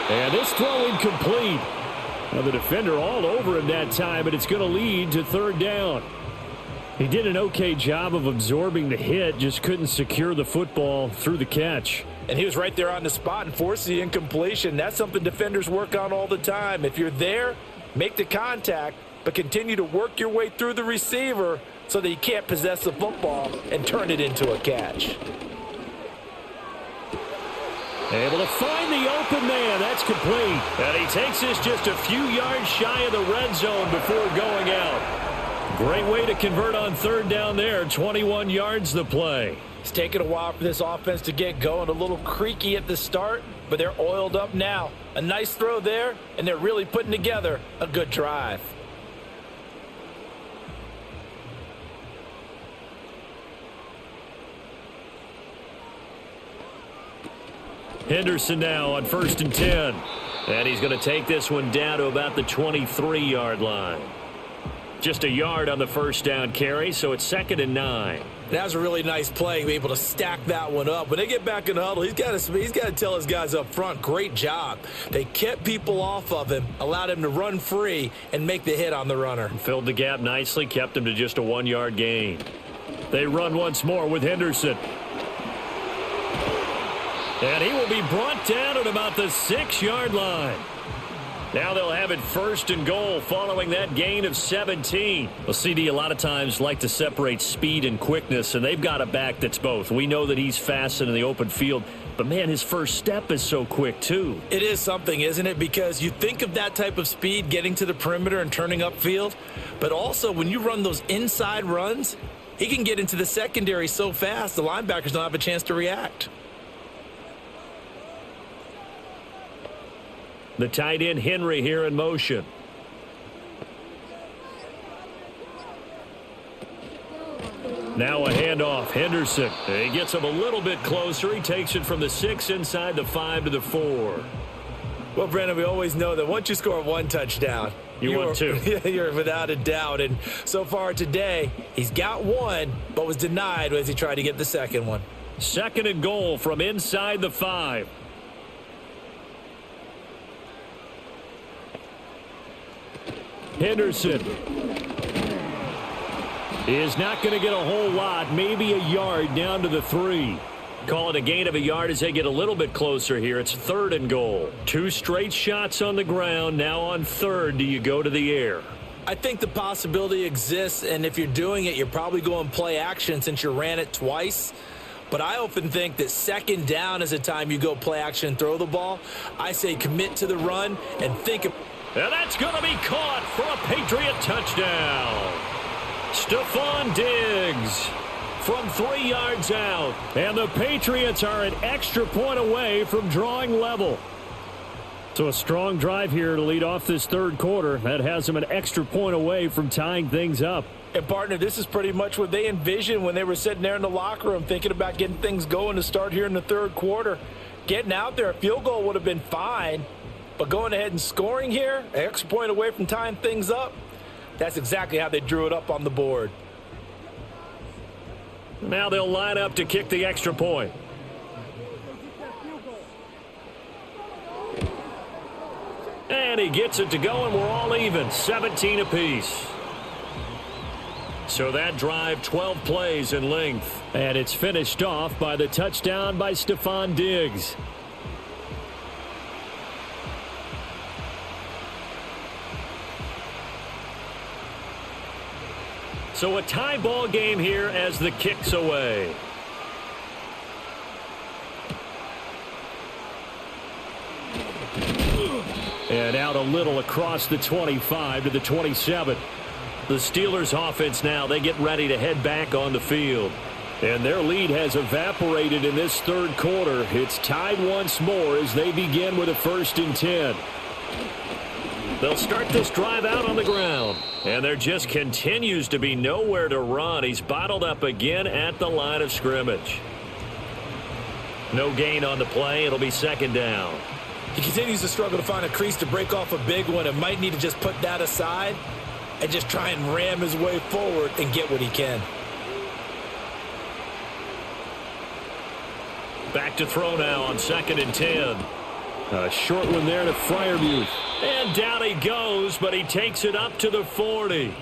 And this throw incomplete. Now the defender all over him that time, but it's going to lead to 3rd down. He did an okay job of absorbing the hit, just couldn't secure the football through the catch. And he was right there on the spot and forced the incompletion. That's something defenders work on all the time. If you're there, make the contact, but continue to work your way through the receiver so that he can't possess the football and turn it into a catch. Able to find the open man. That's complete. And he takes this just a few yards shy of the red zone before going out. Great way to convert on 3rd down there. 21 yards the play. It's taken a while for this offense to get going. A little creaky at the start, but they're oiled up now. A nice throw there, and they're really putting together a good drive. Henderson now on 1st and 10. And he's going to take this one down to about the 23-yard line. Just a yard on the first down carry, so it's 2nd and 9. That was a really nice play, able to stack that one up. When they get back in the huddle, he's got to tell his guys up front, great job. They kept people off of him, allowed him to run free and make the hit on the runner. Filled the gap nicely, kept him to just a 1-yard gain. They run once more with Henderson. And he will be brought down at about the 6-yard line. Now they'll have it 1st and goal following that gain of 17. Well, CD a lot of times like to separate speed and quickness, and they've got a back that's both. We know that he's fast in the open field, but, man, his first step is so quick, too. It is something, isn't it? Because you think of that type of speed getting to the perimeter and turning upfield, but also when you run those inside runs, he can get into the secondary so fast the linebackers don't have a chance to react. The tight end Henry here in motion. Now a handoff. Henderson. He gets him a little bit closer. He takes it from the 6 inside the 5 to the 4. Well, Brandon, we always know that once you score one touchdown, you want two. You're without a doubt. And so far today, he's got one, but was denied as he tried to get the second one. 2nd and goal from inside the 5. Henderson is not going to get a whole lot, maybe a yard down to the 3. Call it a gain of a yard as they get a little bit closer here. It's 3rd and goal. 2 straight shots on the ground. Now on 3rd, do you go to the air? I think the possibility exists, and if you're doing it, you're probably going play action since you ran it twice. But I often think that 2nd down is the time you go play action and throw the ball. I say commit to the run and think of... And that's going to be caught for a Patriot touchdown. Stephon Diggs from 3 yards out. And the Patriots are an extra point away from drawing level. So a strong drive here to lead off this 3rd quarter. That has them an extra point away from tying things up. And, partner, this is pretty much what they envisioned when they were sitting there in the locker room thinking about getting things going to start here in the 3rd quarter. Getting out there, a field goal would have been fine. But going ahead and scoring here, an extra point away from tying things up, that's exactly how they drew it up on the board. Now they'll line up to kick the extra point. And he gets it to go, and we're all even, 17 apiece. So that drive, 12 plays in length. And it's finished off by the touchdown by Stephon Diggs. So a tie ball game here as the kick's away. And out a little across the 25 to the 27. The Steelers offense now, they get ready to head back on the field. And their lead has evaporated in this 3rd quarter. It's tied once more as they begin with a 1st and 10. They'll start this drive out on the ground. And there just continues to be nowhere to run. He's bottled up again at the line of scrimmage. No gain on the play. It'll be 2nd down. He continues to struggle to find a crease to break off a big one and might need to just put that aside and just try and ram his way forward and get what he can. Back to throw now on 2nd and 10. A short one there to Freiermuth. And down he goes, but he takes it up to the 40.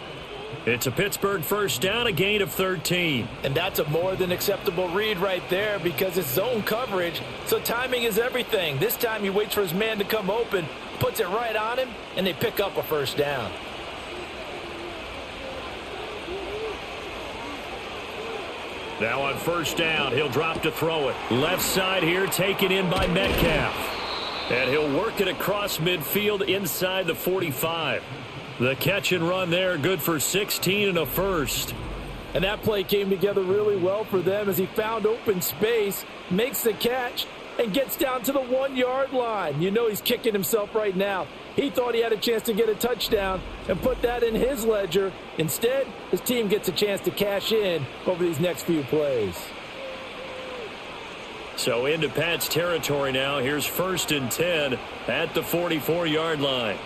It's a Pittsburgh 1st down, a gain of 13. And that's a more than acceptable read right there because it's zone coverage, so timing is everything. This time he waits for his man to come open, puts it right on him, and they pick up a 1st down. Now on 1st down, he'll drop to throw it. Left side here, taken in by Metcalf. And he'll work it across midfield inside the 45. The catch and run there, good for 16 and a 1st. And that play came together really well for them as he found open space, makes the catch, and gets down to the 1-yard line. You know he's kicking himself right now. He thought he had a chance to get a touchdown and put that in his ledger. Instead, his team gets a chance to cash in over these next few plays. So into Pat's territory now. Here's 1st and 10 at the 44-yard line.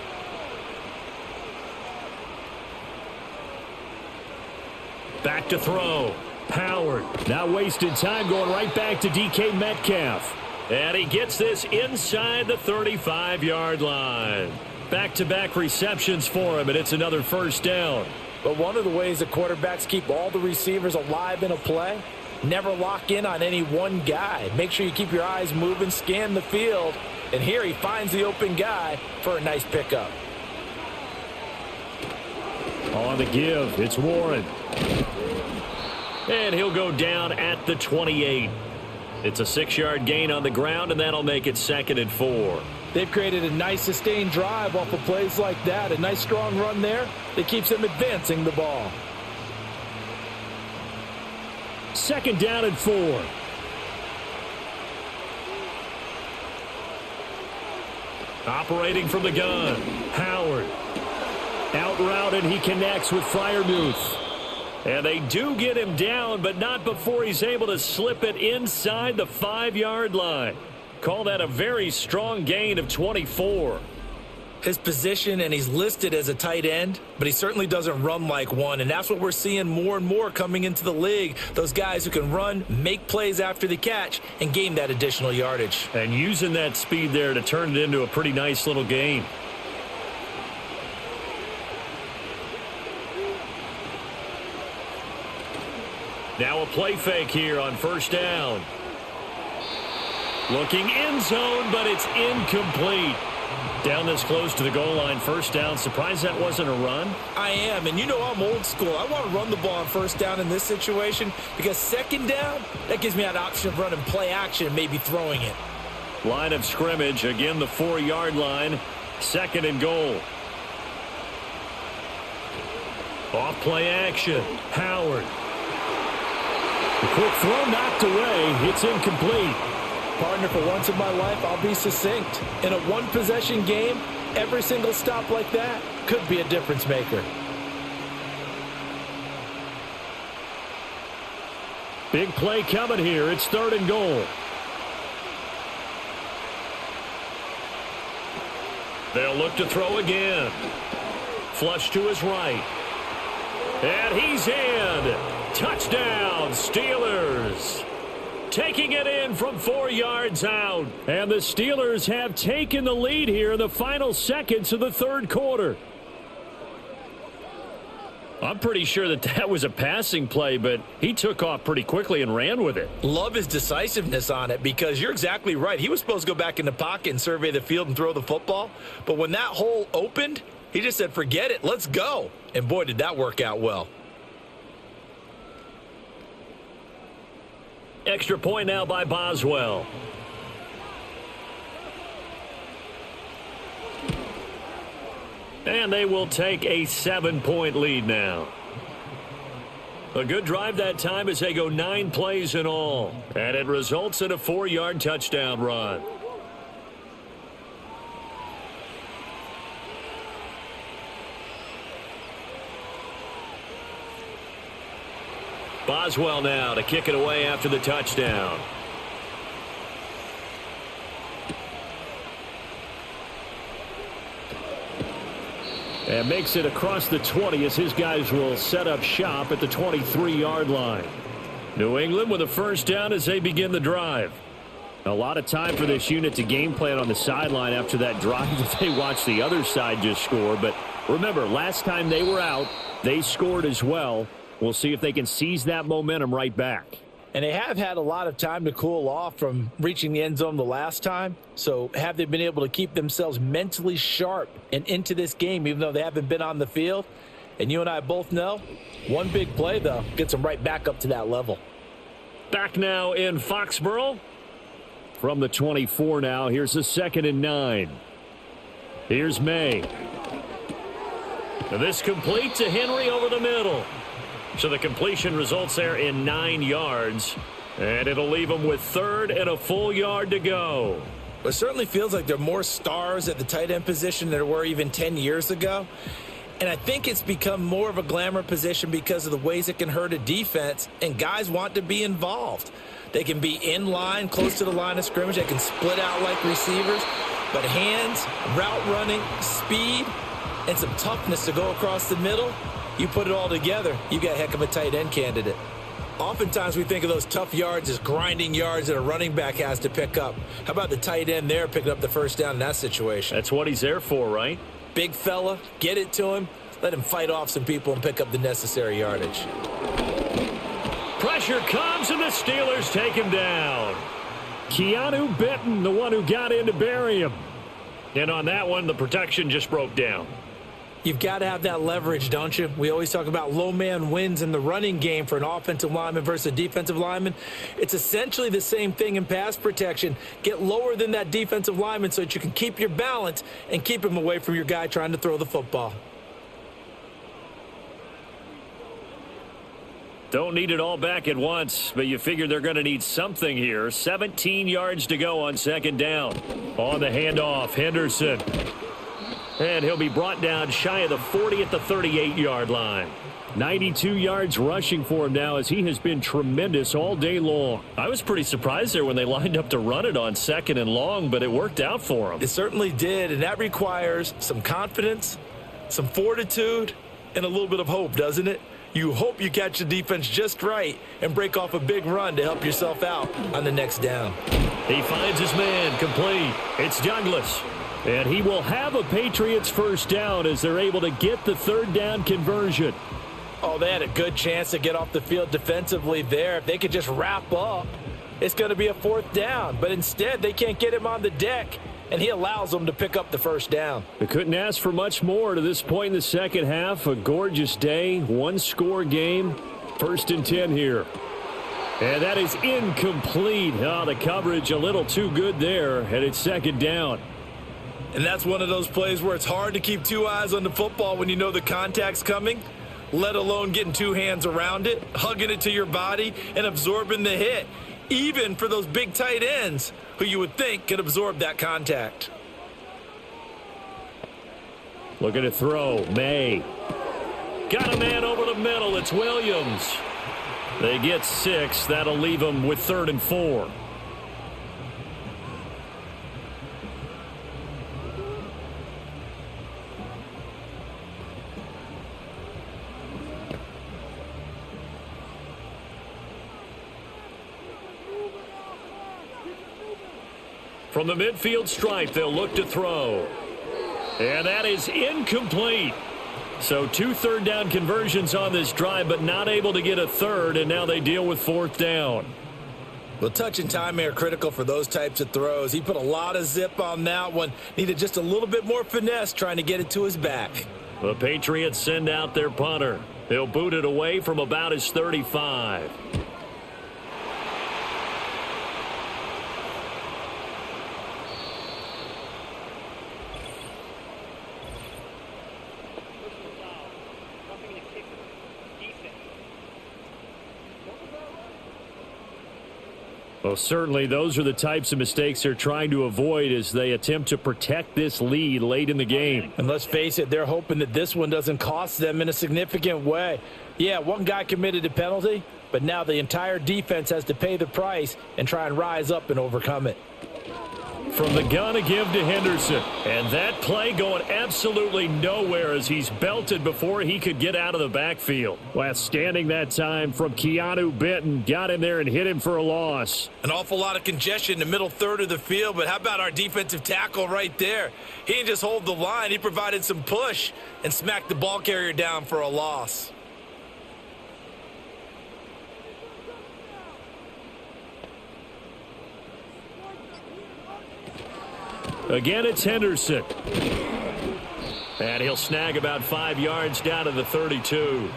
Back to throw. Howard. Not wasting time, going right back to DK Metcalf. And he gets this inside the 35-yard line. Back-to-back receptions for him, and it's another 1st down. But one of the ways the quarterbacks keep all the receivers alive in a play, never lock in on any one guy. Make sure you keep your eyes moving, scan the field, and here he finds the open guy for a nice pickup. On the give, it's Warren. And he'll go down at the 28. It's a 6-yard gain on the ground, and that'll make it 2nd and 4. They've created a nice sustained drive off of plays like that. A nice strong run there that keeps them advancing the ball. 2nd down and 4. Operating from the gun. Howard. Out route, and he connects with Freiermuth. And they do get him down, but not before he's able to slip it inside the 5-yard line. Call that a very strong gain of 24. His position, and he's listed as a tight end, but he certainly doesn't run like one, and that's what we're seeing more and more coming into the league. Those guys who can run, make plays after the catch, and gain that additional yardage. And using that speed there to turn it into a pretty nice little gain. Now a play fake here on first down. Looking end zone, but it's incomplete. Down this close to the goal line, first down. Surprised that wasn't a run? I am, and you know I'm old school. I want to run the ball on first down in this situation because second down, that gives me an option of running play action and maybe throwing it. Line of scrimmage, again the 4-yard line, second and goal. Off play action, Howard. The quick throw knocked away. It's incomplete. Partner, for once in my life, I'll be succinct. In a one-possession game, every single stop like that could be a difference maker. Big play coming here. It's third and goal. They'll look to throw again. Flush to his right. And he's in. Touchdown, Steelers. Taking it in from 4 yards out. And the Steelers have taken the lead here in the final seconds of the third quarter. I'm pretty sure that was a passing play, but he took off pretty quickly and ran with it. Love his decisiveness on it because you're exactly right. He was supposed to go back in the pocket and survey the field and throw the football. But when that hole opened, he just said, forget it, let's go. And boy, did that work out well. Extra point now by Boswell. And they will take a 7-point lead now. A good drive that time as they go 9 plays in all. And it results in a 4-yard touchdown run. Boswell now to kick it away after the touchdown. And makes it across the 20 as his guys will set up shop at the 23-yard line. New England with a first down as they begin the drive. A lot of time for this unit to game plan on the sideline after that drive that they watched the other side just score. But remember, last time they were out, they scored as well. We'll see if they can seize that momentum right back. And they have had a lot of time to cool off from reaching the end zone the last time. So have they been able to keep themselves mentally sharp and into this game, even though they haven't been on the field? And you and I both know, one big play, though, gets them right back up to that level. Back now in Foxborough. From the 24 now, here's a 2nd and 9. Here's May. This complete to Henry over the middle. So the completion results there in 9 yards. And it'll leave them with 3rd and a full yard to go. It certainly feels like there are more stars at the tight end position than there were even 10 years ago. And I think it's become more of a glamour position because of the ways it can hurt a defense. And guys want to be involved. They can be in line, close to the line of scrimmage. They can split out like receivers. But hands, route running, speed, and some toughness to go across the middle. You put it all together, you got a heck of a tight end candidate. Oftentimes we think of those tough yards as grinding yards that a running back has to pick up. How about the tight end there picking up the first down in that situation? That's what he's there for, right? Big fella, get it to him, let him fight off some people and pick up the necessary yardage. Pressure comes and the Steelers take him down. Keanu Benton, the one who got in to bury him. And on that one, the protection just broke down. You've got to have that leverage, don't you? We always talk about low man wins in the running game for an offensive lineman versus a defensive lineman. It's essentially the same thing in pass protection. Get lower than that defensive lineman so that you can keep your balance and keep him away from your guy trying to throw the football. Don't need it all back at once, but you figure they're going to need something here. 17 yards to go on 2nd down. On the handoff, Henderson. And he'll be brought down shy of the 40 at the 38-yard line. 92 yards rushing for him now as he has been tremendous all day long. I was pretty surprised there when they lined up to run it on 2nd and long, but it worked out for him. It certainly did, and that requires some confidence, some fortitude, and a little bit of hope, doesn't it? You hope you catch the defense just right and break off a big run to help yourself out on the next down. He finds his man complete. It's Douglas. And he will have a Patriots first down as they're able to get the 3rd down conversion. Oh, they had a good chance to get off the field defensively there. If they could just wrap up, it's going to be a 4th down. But instead, they can't get him on the deck, and he allows them to pick up the first down. They couldn't ask for much more to this point in the second half. A gorgeous day, 1-score game. 1st and 10 here. And that is incomplete. Oh, the coverage a little too good there, and it's 2nd down. And that's one of those plays where it's hard to keep 2 eyes on the football when you know the contact's coming, let alone getting 2 hands around it, hugging it to your body, and absorbing the hit, even for those big tight ends who you would think could absorb that contact. Looking to throw. May. Got a man over the middle. It's Williams. They get 6. That'll leave them with 3rd and 4. From the midfield stripe, they'll look to throw. And that is incomplete. So 2 3rd down conversions on this drive, but not able to get a 3rd, and now they deal with 4th down. Well, touch and time are critical for those types of throws. He put a lot of zip on that one. Needed just a little bit more finesse trying to get it to his back. The Patriots send out their punter. He'll boot it away from about his 35. Well, certainly those are the types of mistakes they're trying to avoid as they attempt to protect this lead late in the game. And let's face it, they're hoping that this one doesn't cost them in a significant way. Yeah, one guy committed a penalty, but now the entire defense has to pay the price and try and rise up and overcome it. From the gun, a give to Henderson. And that play going absolutely nowhere as he's belted before he could get out of the backfield. Last standing that time from Keanu Benton. Got in there and hit him for a loss. An awful lot of congestion in the middle third of the field, but how about our defensive tackle right there? He didn't just hold the line. He provided some push and smacked the ball carrier down for a loss. Again, it's Henderson. And he'll snag about 5 yards down to the 32.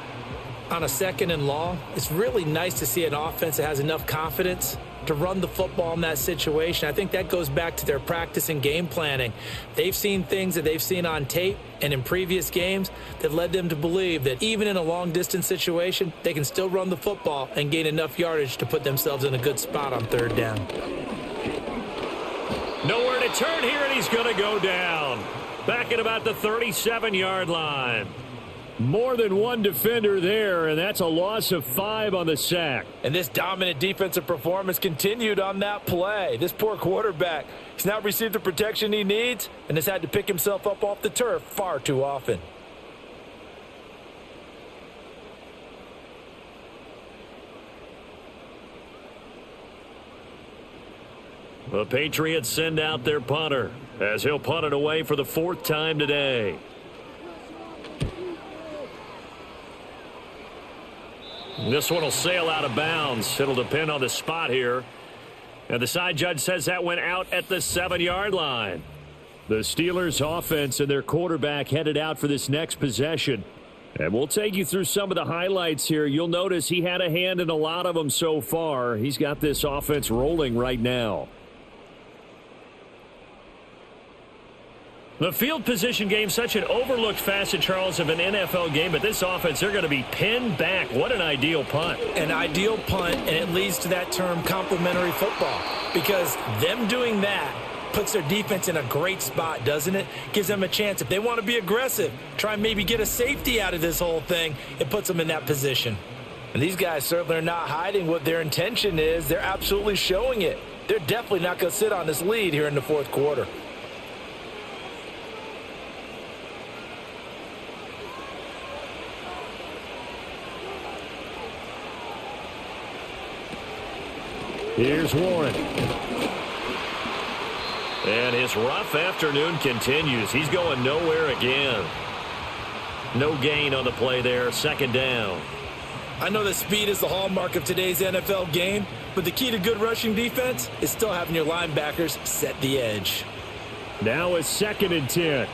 On a 2nd and long, it's really nice to see an offense that has enough confidence to run the football in that situation. I think that goes back to their practice and game planning. They've seen things that they've seen on tape and in previous games that led them to believe that even in a long-distance situation, they can still run the football and gain enough yardage to put themselves in a good spot on 3rd down. Nowhere to turn here, and he's going to go down. Back at about the 37-yard line. More than one defender there, and that's a loss of 5 on the sack. And this dominant defensive performance continued on that play. This poor quarterback, he's now received the protection he needs and has had to pick himself up off the turf far too often. The Patriots send out their punter as he'll punt it away for the 4th time today. This one will sail out of bounds. It'll depend on the spot here. And the side judge says that went out at the 7-yard line. The Steelers offense and their quarterback headed out for this next possession. And we'll take you through some of the highlights here. You'll notice he had a hand in a lot of them so far. He's got this offense rolling right now. The field position game, such an overlooked facet, Charles, of an NFL game. But this offense, they're going to be pinned back. What an ideal punt. An ideal punt, and it leads to that term complementary football. Because them doing that puts their defense in a great spot, doesn't it? Gives them a chance. If they want to be aggressive, try and maybe get a safety out of this whole thing, it puts them in that position. And these guys certainly are not hiding what their intention is. They're absolutely showing it. They're definitely not going to sit on this lead here in the fourth quarter. Here's Warren. And his rough afternoon continues. He's going nowhere again. No gain on the play there. Second down. I know that speed is the hallmark of today's NFL game, but the key to good rushing defense is still having your linebackers set the edge. Now it's 2nd and 10.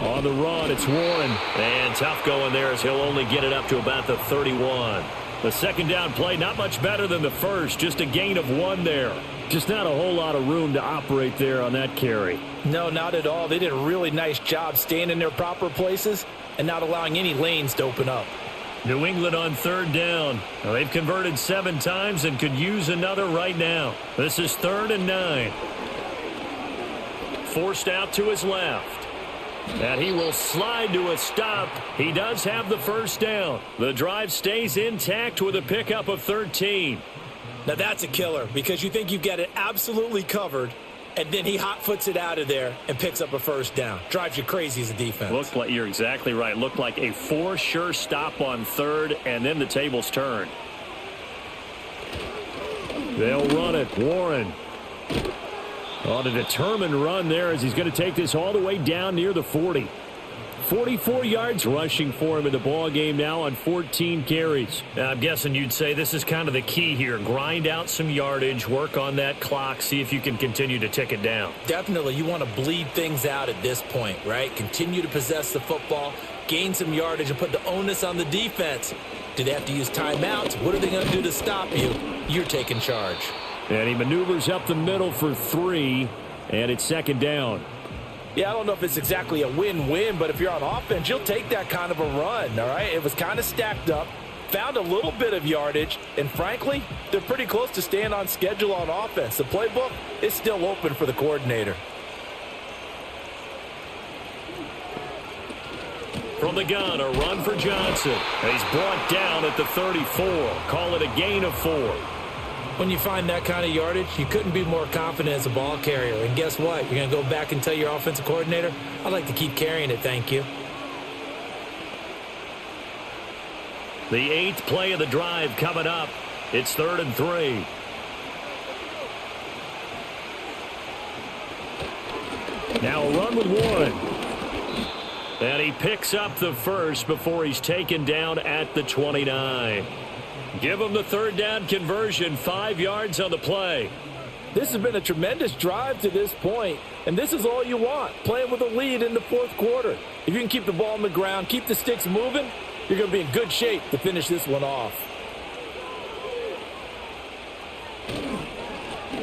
On the run, it's Warren. And tough going there as he'll only get it up to about the 31. The second down play, not much better than the first. Just a gain of 1 there. Just not a whole lot of room to operate there on that carry. No, not at all. They did a really nice job staying in their proper places and not allowing any lanes to open up. New England on 3rd down. Now, they've converted 7 times and could use another right now. This is 3rd and 9. Forced out to his left. And he will slide to a stop. He does have the first down. The drive stays intact with a pickup of 13. Now that's a killer because you think you've got it absolutely covered, and then he hot-foots it out of there and picks up a first down. Drives you crazy as a defense. Looked like, you're exactly right. Looked like a for-sure stop on 3rd, and then the tables turn. They'll run it. Warren on a determined run there as he's going to take this all the way down near the 40. 44 yards rushing for him in the ball game now on 14 carries. Now, I'm guessing you'd say this is kind of the key here. Grind out some yardage, work on that clock, see if you can continue to tick it down. Definitely, you want to bleed things out at this point, right? Continue to possess the football, gain some yardage, and put the onus on the defense. Do they have to use timeouts? What are they going to do to stop you? You're taking charge. And he maneuvers up the middle for 3, and it's 2nd down. Yeah, I don't know if it's exactly a win-win, but if you're on offense, you'll take that kind of a run, all right? It was kind of stacked up, found a little bit of yardage, and frankly, they're pretty close to staying on schedule on offense. The playbook is still open for the coordinator. From the gun, a run for Johnson. He's brought down at the 34. Call it a gain of 4. When you find that kind of yardage, you couldn't be more confident as a ball carrier. And guess what? You're going to go back and tell your offensive coordinator, I'd like to keep carrying it, thank you. The 8th play of the drive coming up. It's 3rd and 3. Now a run with Warren. And he picks up the first before he's taken down at the 29. Give him the 3rd down conversion, 5 yards on the play. This has been a tremendous drive to this point, and this is all you want, playing with a lead in the fourth quarter. If you can keep the ball on the ground, keep the sticks moving, you're going to be in good shape to finish this one off.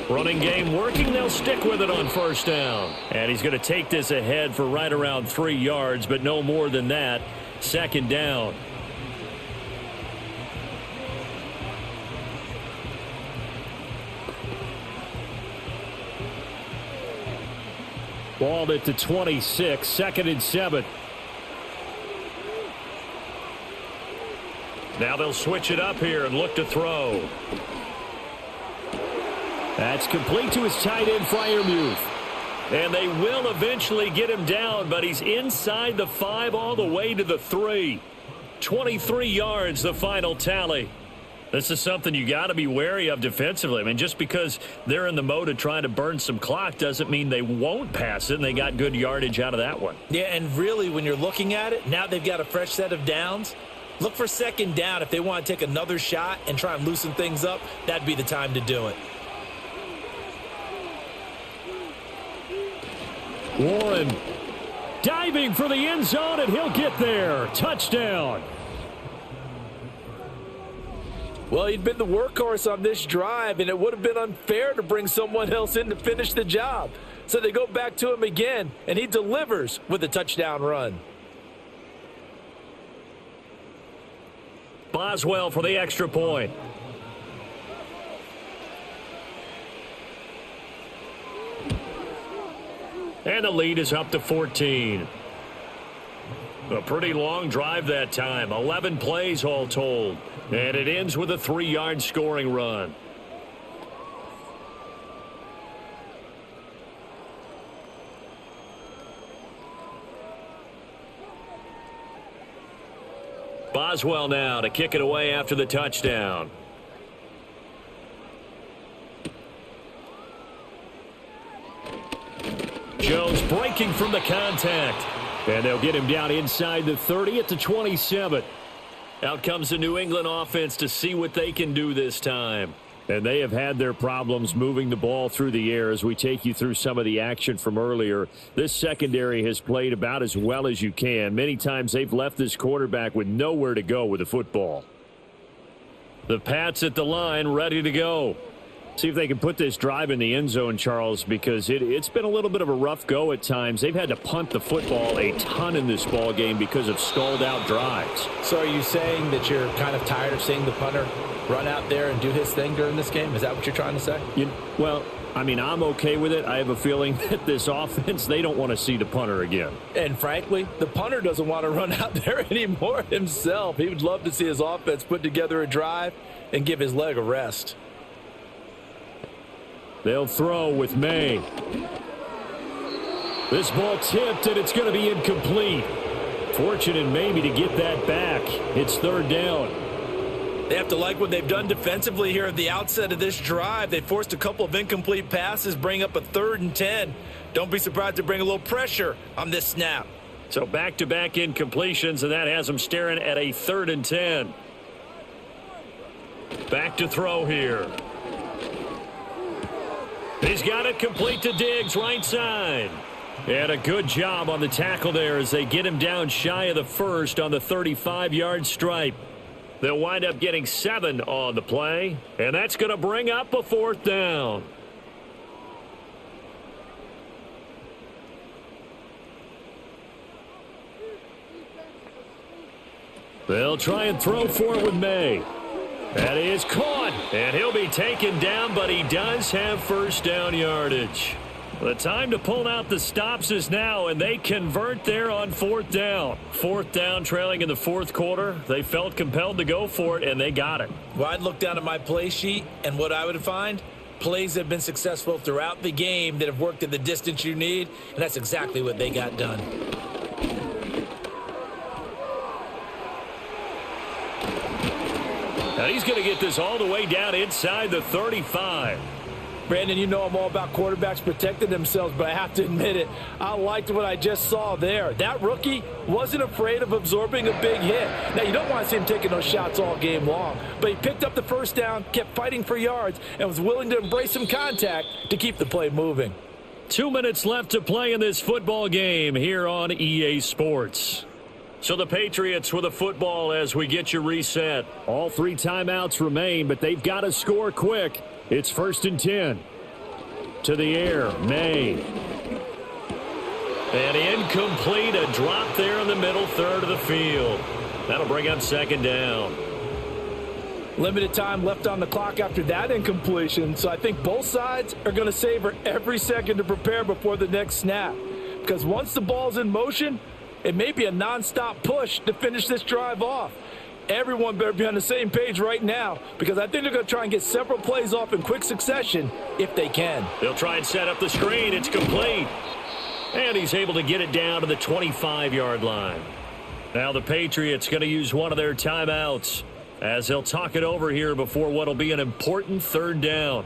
Running game working. They'll stick with it on 1st down. And he's going to take this ahead for right around 3 yards, but no more than that. 2nd down. Ball at the 26, 2nd and 7. Now they'll switch it up here and look to throw. That's complete to his tight end, Freiermuth. And they will eventually get him down, but he's inside the 5 all the way to the 3. 23 yards, the final tally. This is something you got to be wary of defensively. I mean, just because they're in the mode of trying to burn some clock doesn't mean they won't pass it, and they got good yardage out of that one. Yeah, and really, when you're looking at it, now they've got a fresh set of downs. Look for 2nd down. If they want to take another shot and try and loosen things up, that'd be the time to do it. Warren diving for the end zone, and he'll get there. Touchdown. Well, he'd been the workhorse on this drive, and it would have been unfair to bring someone else in to finish the job. So they go back to him again, and he delivers with a touchdown run. Boswell for the extra point. And the lead is up to 14. A pretty long drive that time. 11 plays all told. And it ends with a 3-yard scoring run. Boswell now to kick it away after the touchdown. Jones breaking from the contact. And they'll get him down inside the 30 at the 27. Out comes the New England offense to see what they can do this time. And they have had their problems moving the ball through the air as we take you through some of the action from earlier. This secondary has played about as well as you can. Many times they've left this quarterback with nowhere to go with the football. The Pats at the line ready to go. See if they can put this drive in the end zone, Charles, because it's been a little bit of a rough go at times. They've had to punt the football a ton in this ball game because of stalled out drives. So are you saying that you're kind of tired of seeing the punter run out there and do his thing during this game? Is that what you're trying to say? Well, I mean, I'm okay with it. I have a feeling that this offense, they don't want to see the punter again. And frankly, the punter doesn't want to run out there anymore himself. He would love to see his offense put together a drive and give his leg a rest. They'll throw with May. This ball tipped, and it's going to be incomplete. Fortunate maybe to get that back. It's third down. They have to like what they've done defensively here at the outset of this drive. They forced a couple of incomplete passes, bring up a 3rd and 10. Don't be surprised to bring a little pressure on this snap. So back-to-back incompletions, and that has them staring at a 3rd and 10. Back to throw here. He's got it complete to Diggs, right side. And a good job on the tackle there as they get him down shy of the first on the 35-yard stripe. They'll wind up getting 7 on the play, and that's going to bring up a 4th down. They'll try and throw for it with May. That is caught, and he'll be taken down, but he does have first down yardage. The time to pull out the stops is now, and they convert there on 4th down. 4th down, trailing in the 4th quarter. They felt compelled to go for it, and they got it. Well, I'd look down at my play sheet, and what I would find, plays that have been successful throughout the game that have worked at the distance you need, and that's exactly what they got done. Now he's going to get this all the way down inside the 35. Brandon, you know I'm all about quarterbacks protecting themselves, but I have to admit it. I liked what I just saw there. That rookie wasn't afraid of absorbing a big hit. Now, you don't want to see him taking those shots all game long, but he picked up the first down, kept fighting for yards, and was willing to embrace some contact to keep the play moving. 2 minutes left to play in this football game here on EA Sports. So the Patriots with a football as we get you reset. All 3 timeouts remain, but they've got to score quick. It's 1st and 10. To the air, May. And incomplete, a drop there in the middle third of the field. That'll bring up 2nd down. Limited time left on the clock after that incompletion, so I think both sides are going to savor every second to prepare before the next snap. Because once the ball's in motion, it may be a nonstop push to finish this drive off. Everyone better be on the same page right now, because I think they're going to try and get several plays off in quick succession if they can. They'll try and set up the screen. It's complete. And he's able to get it down to the 25-yard line. Now the Patriots going to use one of their timeouts as they'll talk it over here before what will be an important 3rd down.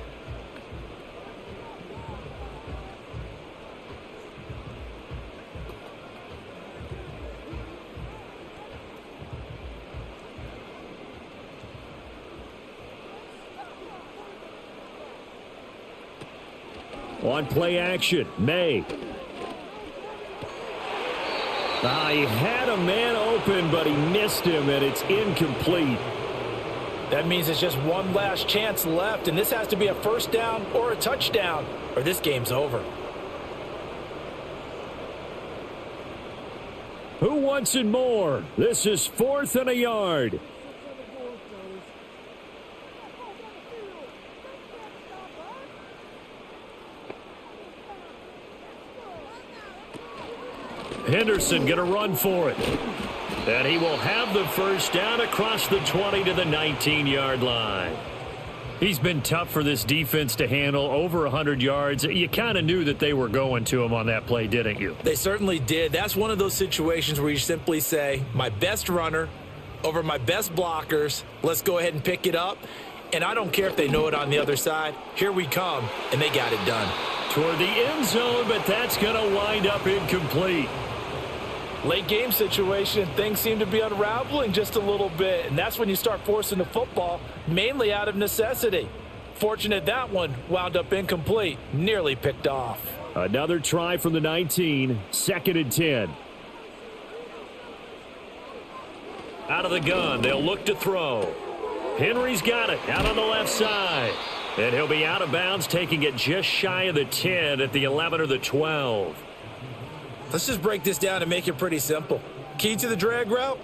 On play action, May. He had a man open, but he missed him, and it's incomplete. That means it's just one last chance left, and this has to be a 1st down or a touchdown, or this game's over. Who wants it more? This is 4th and a yard. Henderson going to run for it. And he will have the first down across the 20 to the 19-yard line. He's been tough for this defense to handle, over 100 yards. You kind of knew that they were going to him on that play, didn't you? They certainly did. That's one of those situations where you simply say, my best runner over my best blockers, let's go ahead and pick it up. And I don't care if they know it on the other side. Here we come, and they got it done. Toward the end zone, but that's going to wind up incomplete. Late game situation, things seem to be unraveling just a little bit, and that's when you start forcing the football, mainly out of necessity. Fortunate that one wound up incomplete, nearly picked off. Another try from the 19, 2nd and 10. Out of the gun, they'll look to throw. Henry's got it out on the left side. And he'll be out of bounds, taking it just shy of the 10 at the 11 or the 12. Let's just break this down and make it pretty simple. Key to the drag route,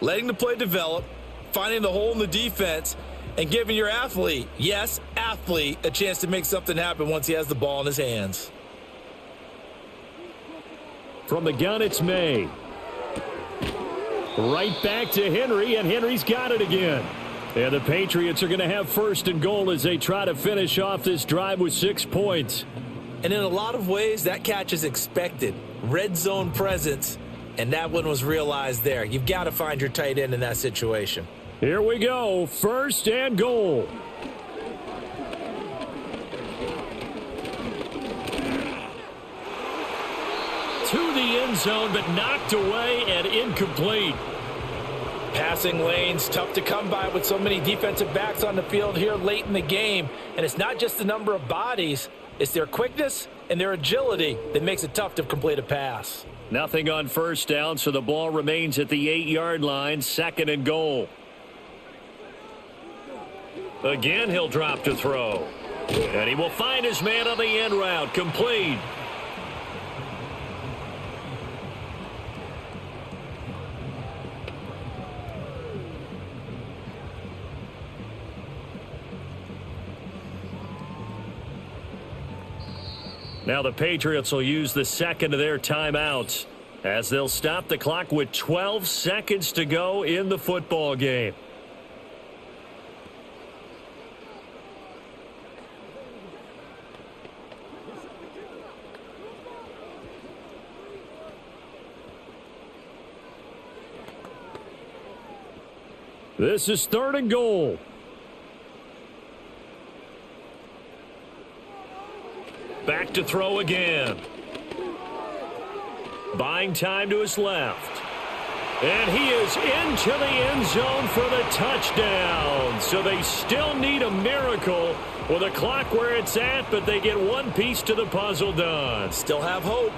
letting the play develop, finding the hole in the defense, and giving your athlete, yes, athlete, a chance to make something happen once he has the ball in his hands. From the gun, it's May. Right back to Henry, and Henry's got it again. And the Patriots are going to have 1st and goal as they try to finish off this drive with 6 points. And in a lot of ways, that catch is expected. Red zone presence, and that one was realized there. You've got to find your tight end in that situation. Here we go, 1st and goal. To the end zone, but knocked away and incomplete. Passing lanes, tough to come by with so many defensive backs on the field here late in the game. And it's not just the number of bodies, it's their quickness and their agility that makes it tough to complete a pass. Nothing on 1st down, so the ball remains at the 8-yard line, 2nd and goal. Again, he'll drop to throw. And he will find his man on the end route, complete. Now the Patriots will use the 2nd of their timeouts as they'll stop the clock with 12 seconds to go in the football game. This is 3rd and goal. Back to throw again. Buying time to his left. And he is into the end zone for the touchdown. So they still need a miracle with a clock where it's at, but they get one piece to the puzzle done. Still have hope.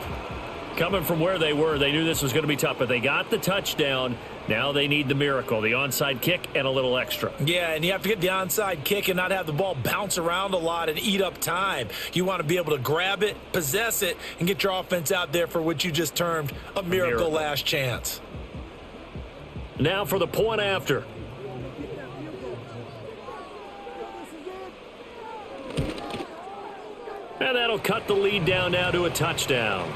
Coming from where they were, they knew this was going to be tough, but they got the touchdown. Now they need the miracle, the onside kick and a little extra. Yeah, and you have to get the onside kick and not have the ball bounce around a lot and eat up time. You want to be able to grab it, possess it, and get your offense out there for what you just termed a miracle last chance. Now for the point after. And that'll cut the lead down now to a touchdown.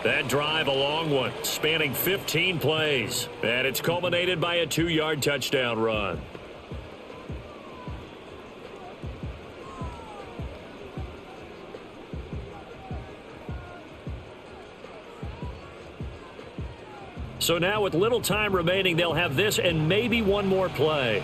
That drive, a long one, spanning 15 plays. And it's culminated by a 2-yard touchdown run. So now with little time remaining, they'll have this and maybe one more play.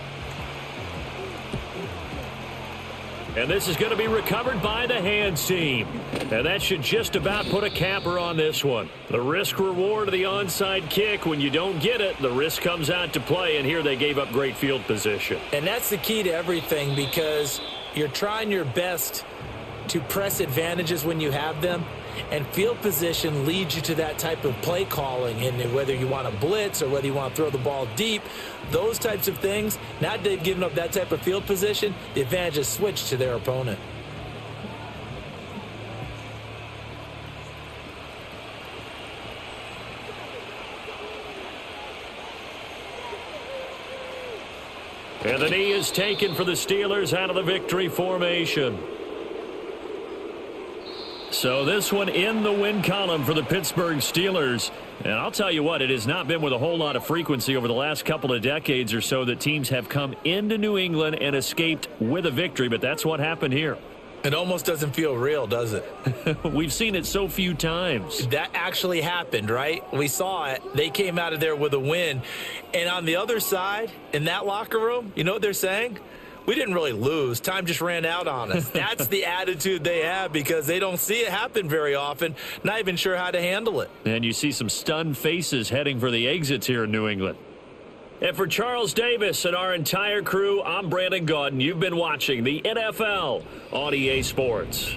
And this is going to be recovered by the hands team. And that should just about put a capper on this one. The risk-reward of the onside kick, when you don't get it, the risk comes out to play, and here they gave up great field position. And that's the key to everything, because you're trying your best to press advantages when you have them, and field position leads you to that type of play calling. And whether you want to blitz or whether you want to throw the ball deep, those types of things, now that they've given up that type of field position, the advantage is switched to their opponent. And the knee is taken for the Steelers out of the victory formation. So this one in the win column for the Pittsburgh Steelers. And I'll tell you what, it has not been with a whole lot of frequency over the last couple of decades or so that teams have come into New England and escaped with a victory, but that's what happened here. It almost doesn't feel real, does it? We've seen it so few times. That actually happened, right? We saw it. They came out of there with a win. And on the other side, in that locker room, you know what they're saying? We didn't really lose. Time just ran out on us. That's the attitude they have because they don't see it happen very often, not even sure how to handle it. And you see some stunned faces heading for the exits here in New England. And for Charles Davis and our entire crew, I'm Brandon Gaudin. You've been watching the NFL on EA Sports.